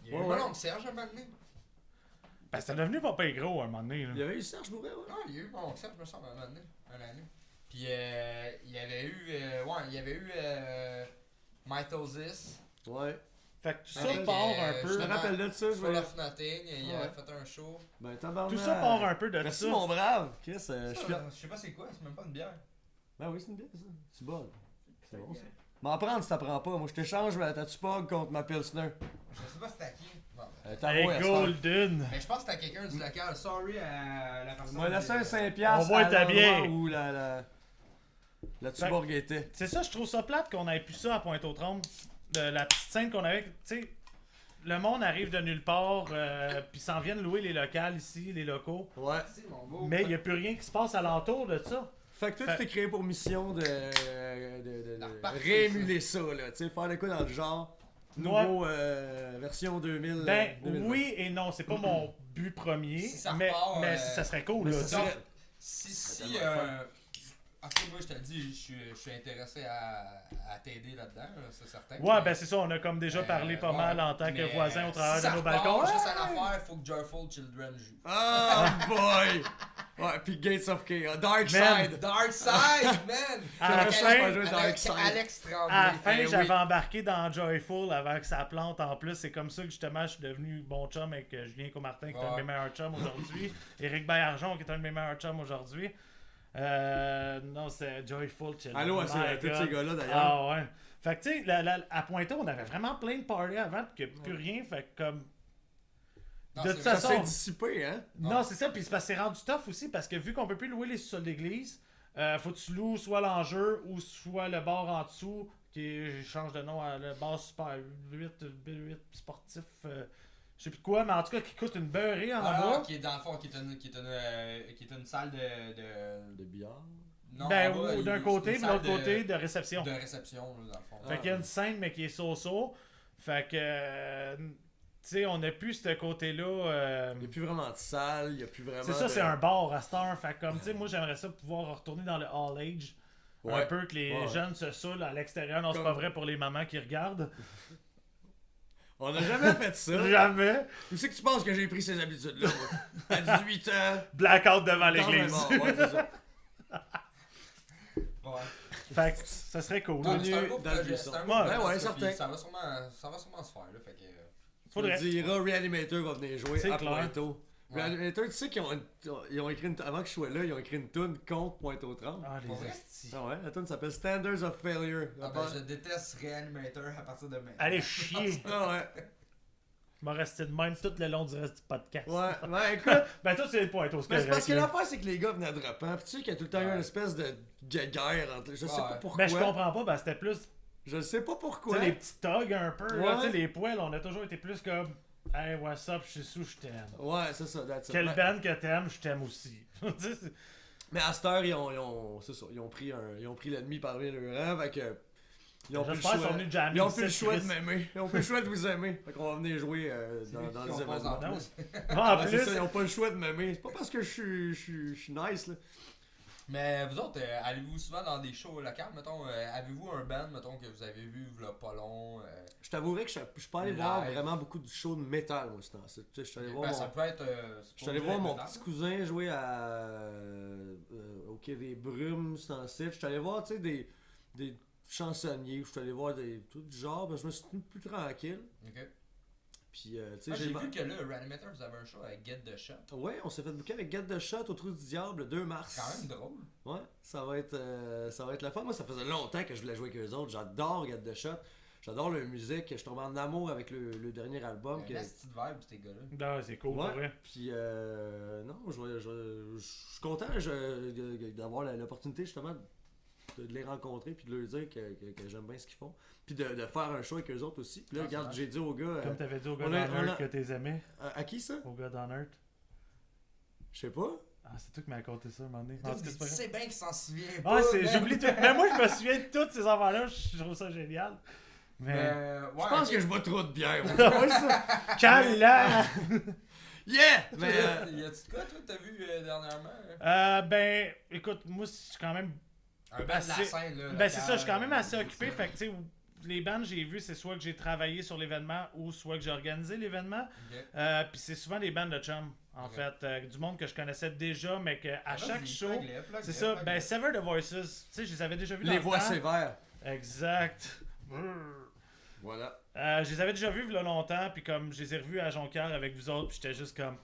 Il y avait un Serge à un moment donné. Ben, c'était devenu pas pire gros à un moment donné. Il y avait eu Serge Bourret, ouais. Non, il y a eu mon Serge, me semble, à un moment donné. Un année. Puis il y avait eu. Mitosis. Ouais. Fait que tout ça part un peu. Je me rappelle de ça. Full of Nothing, il avait fait un show. Ben, tabarnak. Tout ça part un peu de ça. Merci, mon brave. Chris, je sais pas c'est quoi, c'est même pas une bière. Ben oui, c'est une bière, ça. C'est bon. C'est bon, ça. M'en prendre si t'apprends pas. Moi, je t'échange ta Tupog contre ma Pilsner. Je sais pas si c'était à qui. Hey, Golden. Mais je pense que c'était quelqu'un du local. Sorry à la personne. On va laisser un 5$. On voit ta bière. Ou la... La Tuborg était. C'est ça, je trouve ça plate qu'on ait plus ça à Pointe-aux-Trembles. La petite scène qu'on avait, tu sais, le monde arrive de nulle part, puis s'en viennent louer les locales ici, les locaux. Ouais. C'est mon beau. Mais il n'y a plus rien qui se passe alentour de ça. Fait que toi, tu t'es créé pour mission de La repartir, réémuler ça, là. Tu sais, faire de quoi dans le genre. Nouveau version 2000. Ben 2020. oui et non, c'est pas mon but premier, Si ça mais, repart, mais ça serait cool. mais Là, ça tu sais. serait- Si, tellement fun. en tout cas, moi, je te le dis, je suis intéressé à t'aider là-dedans, là, c'est certain. Ouais, mais- ben c'est ça, on a comme déjà parlé pas ouais, mal en tant que mais voisin au si travers ça de nos repart, balcons. Juste à l'affaire, il faut que Joyful Children joue. Oh boy! Ouais, pis Gates of Chaos. Dark Man. Side! Dark Side, man! À la Avec- fin- avec Dark Side. Alex Tremblay. À la fin, Eh oui. j'avais embarqué dans Joyful avant que ça plante en plus. C'est comme ça que justement je suis devenu bon chum avec Julien Comartin qui est un de mes meilleurs chums aujourd'hui. Éric Baillargeon qui est un de mes meilleurs chums aujourd'hui. Non, c'est Joyful Children. Allô à My tous God. ces gars-là d'ailleurs. Ah ouais. Fait que tu sais, à Pointeau, on avait vraiment plein de parties avant puis qu'il n'y a plus rien. Fait que comme. Non, de c'est toute Ça façon- s'est dissipé, hein? Non, c'est ça, puis c'est parce que c'est rendu tough aussi, parce que vu qu'on peut plus louer les sous-sols d'église, faut que tu loues soit l'enjeu ou soit le bar en dessous, qui change de nom à le bar super 8 sportif, je sais plus quoi, mais en tout cas qui coûte une beurrée en bas. qui est dans le fond, qui est une salle de... De billard. Non, Ben, en bas, ou d'un il- côté, c'est une puis l'autre salle côté de réception. De réception, là, dans le fond. Fait qu'il y a une scène, mais qui est so-so. Fait que, tu sais, on n'a plus ce côté-là. Il n'y a plus vraiment de salle, il n'y a plus vraiment. C'est ça, de... c'est un bar à cette heure. Fait que comme, tu sais, moi j'aimerais ça pouvoir retourner dans le All Age. Un Ouais. peu que les Ouais. jeunes se saoulent à l'extérieur. Non, c'est Comme- pas vrai pour les mamans qui regardent. On n'a jamais fait ça. Jamais. Où c'est que tu penses que j'ai pris ces habitudes-là, moi? À 18 ans. Blackout devant dans un l'église. bar. Ouais, c'est ça. Ouais. Fait que ça serait cool. Connu C'est un beau dans le projet, buisson. c'est un beau Ouais, projet, ouais, ça, certain. puis ça va sûrement se faire, là, fait que... Tu Faudrait. me diras, Reanimator va venir jouer C'est à clair. Pointeau. Ouais. Reanimator, tu sais qu'ils ont écrit avant que je sois là, ils ont écrit une tune contre Pointe-aux-Trembles. Ah, Pour les vrai? hosties. Ah ouais, la tune s'appelle Standards of Failure. Ah ben, je déteste Reanimator à partir de maintenant. Allez chier. Ah ouais. Je vais rester de même tout le long du reste du podcast. Ouais, ben écoute, Ben toi, c'est le point, toi, mais c'est parce que l'affaire, c'est que les gars venaient droppant. Puis tu sais qu'il y a tout le temps eu Ouais. une espèce de guerre entre. Je sais pas Ouais. pourquoi. Ben je comprends pas, ben c'était plus, tu Je sais pas pourquoi. sais, les petits togs un peu, là, Ouais. tu sais, les poils, on a toujours été plus comme, hey, what's up, je suis sous, je t'aime. Ouais, c'est ça, that's it. Quelle Mais- band que t'aimes, je t'aime aussi. Tu sais, c'est- Mais à cette heure, c'est ça, ils ont pris l'ennemi parmi leurs rangs, fait que. Ils ont plus le J'espère qu'ils choix. sont venus jammer Ils ont plus le ici, choix de Chris. m'aimer. Ils ont plus le choix de vous aimer. Fait qu'on va venir jouer dans les événements. Non. plus. Ah, en Ouais, c'est plus, ça, ils ont pas le choix de m'aimer. C'est pas parce que je suis nice, là. Mais vous autres, allez-vous souvent dans des shows locaux, mettons, avez-vous un band, mettons, que vous avez vu, v'là pas long, Je t'avouerais que je suis pas allé Live. voir vraiment beaucoup de shows de métal, moi, ce temps-ci. Tu sais, je suis allé voir ben, mon... ça peut être... Je suis allé voir mon petit cousin jouer au Quai des Brumes, c'est en site. Je suis allé voir, tu sais, des chansonniers. Je suis allé voir des trucs du genre. Ben, je me suis tenu plus tranquille. Ok. Puis, tu sais, Ah, j'ai ma- vu que là, Reanimator, vous avez un show avec Get the Shot. Ouais, on s'est fait booker avec Get the Shot au Trou du Diable le 2 mars. Quand même drôle. Ouais, ça va être la fun. Moi, ça faisait longtemps que je voulais jouer avec eux autres. J'adore Get the Shot. J'adore leur musique. Je tombe en amour avec le dernier album. Il y a une petite vibe, ces gars-là. non, c'est cool, Ouais. pour vrai. Puis, non, je suis content d'avoir l'opportunité justement de les rencontrer puis de leur dire que j'aime bien ce qu'ils font. Puis de faire un show avec eux autres aussi. Puis là, Ah, regarde, c'est j'ai dit aux gars. Comme t'avais dit au gars on a- dans on a- Earth que t'es aimé. À qui ça? Au gars dans Earth. Je sais pas. Ah, c'est toi qui m'as raconté ça un moment donné. En tout cas, c'est pas grave. C'est bien qu'il s'en souvient Ah, pas. man. j'oublie tout. Mais moi, je me souviens de toutes ces affaires-là. Je trouve ça génial. Mais. Ouais, Je pense ok. que je bois trop de bière. moi. Ouais, ça. Calme-la! Yeah! Mais Mais y a-tu de quoi, toi, que t'as vu dernièrement? Ben, écoute, moi, je suis quand même. Un band de assez- la scène, là. Ben, c'est ça, je suis quand même assez locale, occupé. ça. Fait que, tu sais, les bandes, j'ai vu, c'est soit que j'ai travaillé sur l'événement ou soit que j'ai organisé l'événement. Ok. Puis c'est souvent des bandes de chum, en Ok. fait. Du monde que je connaissais déjà, mais qu'à Ah, chaque vas-y, show. plug-les, plug-les, C'est ça, plug-les. ben, Sever the Voices, tu sais, je les avais déjà vus dans les le voix temps. sévères. Exact. Voilà. Je les avais déjà vus il y a longtemps, puis comme je les ai revus à Jonquière avec vous autres, puis j'étais juste comme.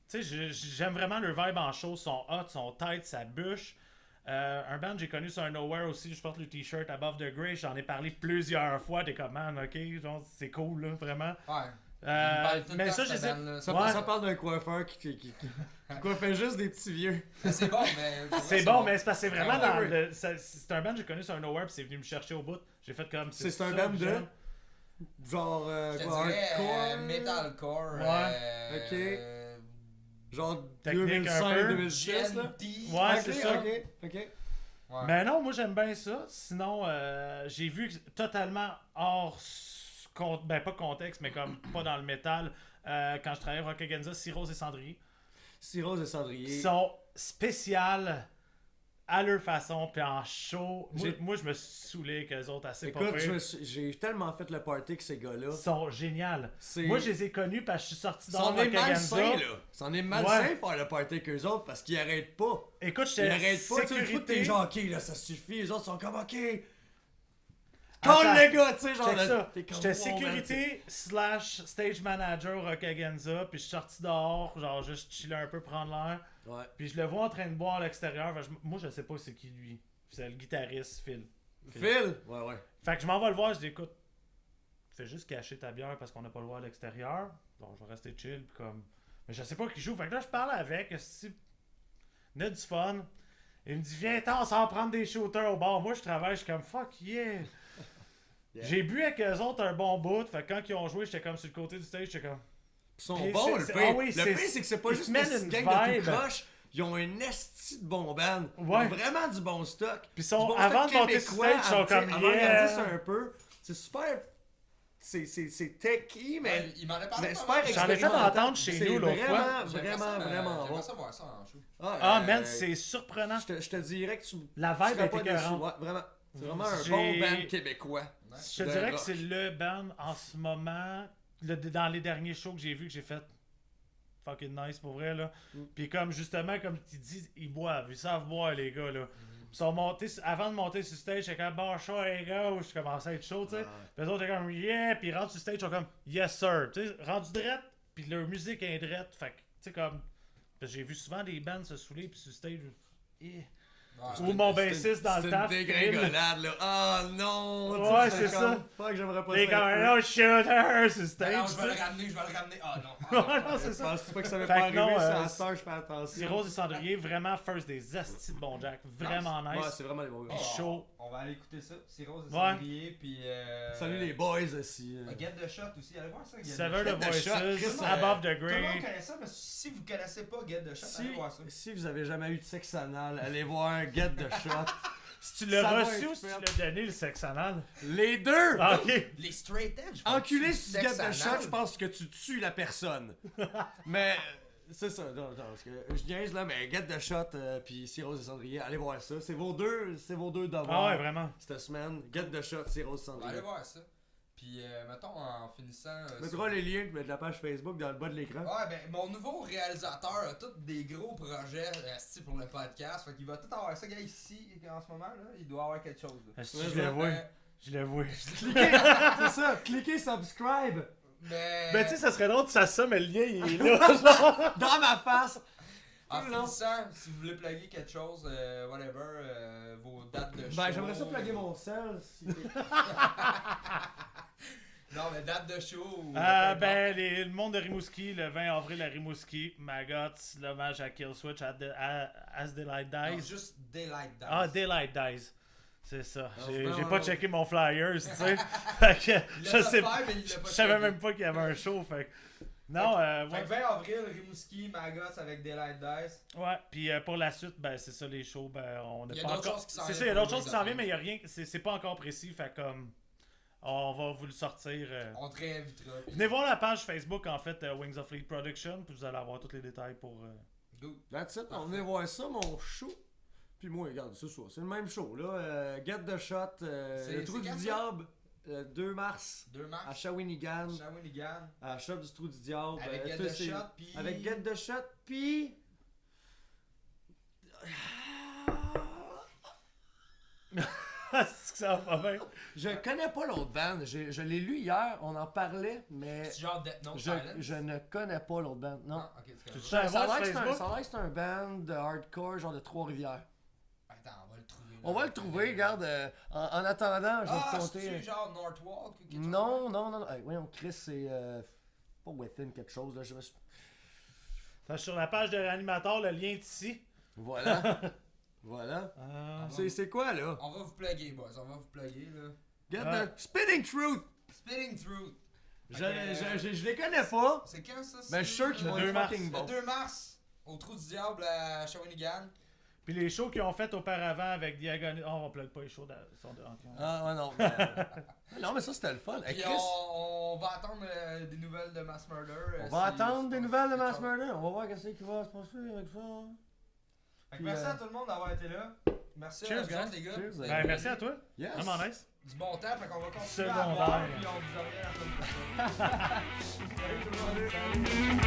Tu sais, j'aime vraiment leur vibe en show, son hot, son tight, sa bûche. Un band que j'ai connu sur un Nowhere aussi, je porte le t-shirt Above the Grey, j'en ai parlé plusieurs fois, t'es comme man, ok, genre c'est cool là, vraiment. Ouais. Mais ça, je les ai... Ça parle d'un coiffeur qui coiffait juste des petits vieux. C'est bon, mais. C'est bon, mais c'est parce que c'est vraiment Ah, dans oui. le... C'est un band que j'ai connu sur un Nowhere, puis c'est venu me chercher au bout. J'ai fait comme... C'est ça un que band de. j'aime. Genre. Je te quoi, dirais hardcore. metalcore. Ok. Genre Technique un peu. 2005-2006 là. Ouais, Ok, c'est ça. Ok. Ouais. Mais non, moi j'aime bien ça. Sinon, j'ai vu que totalement hors... Ben pas contexte, mais comme pas dans le métal. Quand je travaillais à Rockagenza, Cirrhose et Cendrier. Cirrhose et Cendrier. Sont spéciales à leur façon, puis en show. J'ai- Moi, je me suis saoulé qu'eux autres assez pas Écoute, pire. j'ai tellement fait le party que ces gars-là. Sont géniales. C'est- Moi, je les ai connus parce que je suis sorti dans C'en est Rockagenza. malsain, là. C'en est malsain Ouais. faire le party avec eux autres parce qu'ils arrêtent pas. Écoute, Ils j'étais arrêtent pas. Tu sais, une fois que t'es sécurité. genre, ok, là, ça suffit. Les autres sont comme, ok. Attends, Call les gars, tu sais, genre. check là, ça. t'es comme, J'étais oh, man, sécurité / stage manager au Rockagenza, puis je suis sorti dehors, genre juste chiller un peu, prendre l'air. Ouais. Puis je le vois en train de boire à l'extérieur. Moi, je sais pas c'est qui lui. C'est le guitariste, Phil. Phil? Ouais. Fait que je m'en vais le voir, je dis écoute, fais juste cacher ta bière parce qu'on n'a pas le droit à l'extérieur. Bon, je vais rester chill, puis comme. Mais je sais pas qui joue. Fait que là, je parle avec, on a du fun. Il me dit, viens-t'en, on s'en prendre des shooters au bar. Moi, je travaille, je suis comme fuck yeah. Yeah. J'ai bu avec eux autres un bon bout. Fait que quand ils ont joué, j'étais comme sur le côté du stage, j'étais comme. Ils sont Puis bons, le c'est- pire. ah oui, Le c'est- pire, c'est que c'est pas ils juste te mènent une une gang de vibe. tout croche. Ils ont un esti de bon band. Ils Ouais. ont vraiment du bon stock. Puis ils sont, Du bon avant de stock monter sur québécois, stage, ils sont comme avant-gardiste yeah. un peu. C'est super. C'est techy, mais. Ouais, il m'en a parlé Mais pas super mal. J'en ai fait expérimental. entendre chez C'est nous l'autre vraiment, fois. vraiment bon. J'aimerais ça voir ça en show. Ah, man, c'est surprenant. Je te dirais que tu. La tu vibe seras était pas déçu. écœurante. Ouais, vraiment. C'est vraiment un J'ai- bon band québécois. Je te de dirais que rock. c'est le band en ce moment, dans les derniers shows que j'ai vus, que j'ai fait fucking nice pour vrai là. Puis comme justement, comme tu dis, ils boivent, ils savent boire les gars là. Ils sont montés, avant de monter sur stage, j'étais comme bon chaud les gars, je commençais à être chaud, tu sais. Puis les autres étaient comme yeah, puis ils rentrent sur stage, ils sont comme yes sir, tu sais, rendu drette, puis leur musique est drette, fait que tu sais comme, parce que j'ai vu souvent des bands se saouler puis sur stage. Eh. Ouais. Ou mon bassiste dans le temps. C'est une dégringolade, là. Ah non! Ouais, tu sais, c'est comme, ça. Fuck, j'aimerais pas Les ça. gars, un autre shooter sur Non, stage. je tu vais sais. le ramener. Ah non. Non, c'est ça. Penses-tu pas que ça va Fait pas que arriver non, sur la star, je fais attention. Cirrhose et Cendrier, vraiment first des astis de bon Jack. Vraiment Ouais, nice. c'est vraiment des bons gars. Puis chaud. On va aller écouter ça. Cirrhose et Ouais. Cendrier, puis. Salut les boys aussi. Get the Shot aussi. Allez voir ça. Get the Sever Shot. the Get the shot, Voices, Chris, Above the Tout le monde Grey. connaît ça, mais si vous connaissez pas Get the Shot, allez voir ça. Si vous avez jamais eu de sexe anal, allez voir Get the Shot. Si tu l'as Ça va reçu être ou si tu fait. l'as donné, le sexe anal? Les deux! Ah, ok. Les straight edge. Enculé font-tu sur du Get sexe the Shot, anal? je pense que tu tues la personne. Mais c'est ça, non, parce que je niaise là, mais Get the Shot puis Cirrhose et Cendrier, allez voir ça. C'est vos deux devoirs Ah ouais, vraiment. cette semaine. Get the Shot, Cirrhose et On va Cendrier. aller voir ça. Puis, mettons, en finissant. Tu mettras les liens de la page Facebook dans le bas de l'écran. Ouais, ben, mon nouveau réalisateur a tous des gros projets pour le podcast. Fait qu'il va tout avoir ça, gars, ici, en ce moment, là. Il doit avoir quelque chose. Là. Est-ce que je le vois? Euh, Je le vois. Cliquez, c'est ça, cliquez subscribe mais. Ben, tu sais, ça serait drôle que ça sonne, mais le lien, il est là. genre. dans ma face. En tout le long. finissant, si vous voulez plugger quelque chose, whatever, vos dates de show. Ben, j'aimerais ça plugger mon sel. Si... Non, mais date de show. Ou Ben, le monde de Rimouski, le 20 avril à Rimouski, Maggots, l'hommage à Killswitch, As Daylight Non, Dies. juste Daylight Dies. Ah, Daylight Dies. C'est ça. Ah, J'ai non, pas non. checké mon flyers, tu sais. Fait que Il l'a je fait sais faire, mais il l'a pas je savais checké. même pas qu'il y avait un show. Fait que... Non, Fait ouais. que 20 avril, Rimouski, Magos avec Daylight Dice. Ouais, puis pour la suite, ben c'est ça, les shows, ben on Il y n'est a pas d'autres encore. choses qui s'en C'est viennent ça, il y a pour d'autres choses les qui s'en viennent, affaires. mais il y a rien, c'est pas encore précis, fait comme. On va vous le sortir. On te réinvitera. puis- Venez voir la page Facebook, en fait, Wings of League Production, puis vous allez avoir tous les détails pour. Good. That's it, on venait voir ça, mon show. Puis moi, regarde, c'est ça. C'est le même show, là. Get the Shot, le Trou c'est du quand ça? Diable, 2 mars, 2 à mars. Shawinigan, Shawinigan. à Shop du Trou du Diable. Avec Get tout the c'est- Shot, puis. Avec Get the Shot, puis... C'est que ça va pas bien. Je connais pas l'autre band. Je l'ai lu hier, on en parlait, mais C'est genre Death Note je, Silence. je ne connais pas l'autre band. Non. Ah, ok, c'est Tu correct. sais, Ça a voir l'air sur que c'est un- Facebook? ça a l'air que c'est un band de hardcore, genre de Trois-Rivières. Attends, on va le trouver. là. On va le trouver, regarde. En attendant, je vais Ah, vous compter. c'est genre Northwalk ou quelque chose? Non. Hey, voyons, Chris, c'est. pas Within quelque chose, là. Je me suis... Sur la page de Réanimateur, le lien est ici. Voilà. Voilà. C'est quoi, là? On va vous plugger, boys. On va vous plugger, là. Get the Spitting Truth! Spitting Truth. Je les connais pas. C'est quand ça? Mais je suis sûr qu'ils vont être fucking bons. Le 2 mars, au Trou du Diable à Shawinigan. Puis les shows qu'ils ont fait auparavant avec Diagonal. Oh, on plug pas les shows Ah, ouais, non. Non, mais ça, c'était le fun. Puis Chris, on va attendre des nouvelles de Mass Murder. on va attendre des nouvelles de Mass Murder. On va voir qu'est-ce qui va se passer avec ça. Fait que merci à tout le monde d'avoir été là. Merci Cheers, à vous guys. autres, les gars. Cheers, Ben, merci à toi. Yes. Vraiment nice. Du bon temps, fait qu'on va continuer Secondaire. à boire, puis on vous revient la semaine prochaine. Salut tout le monde.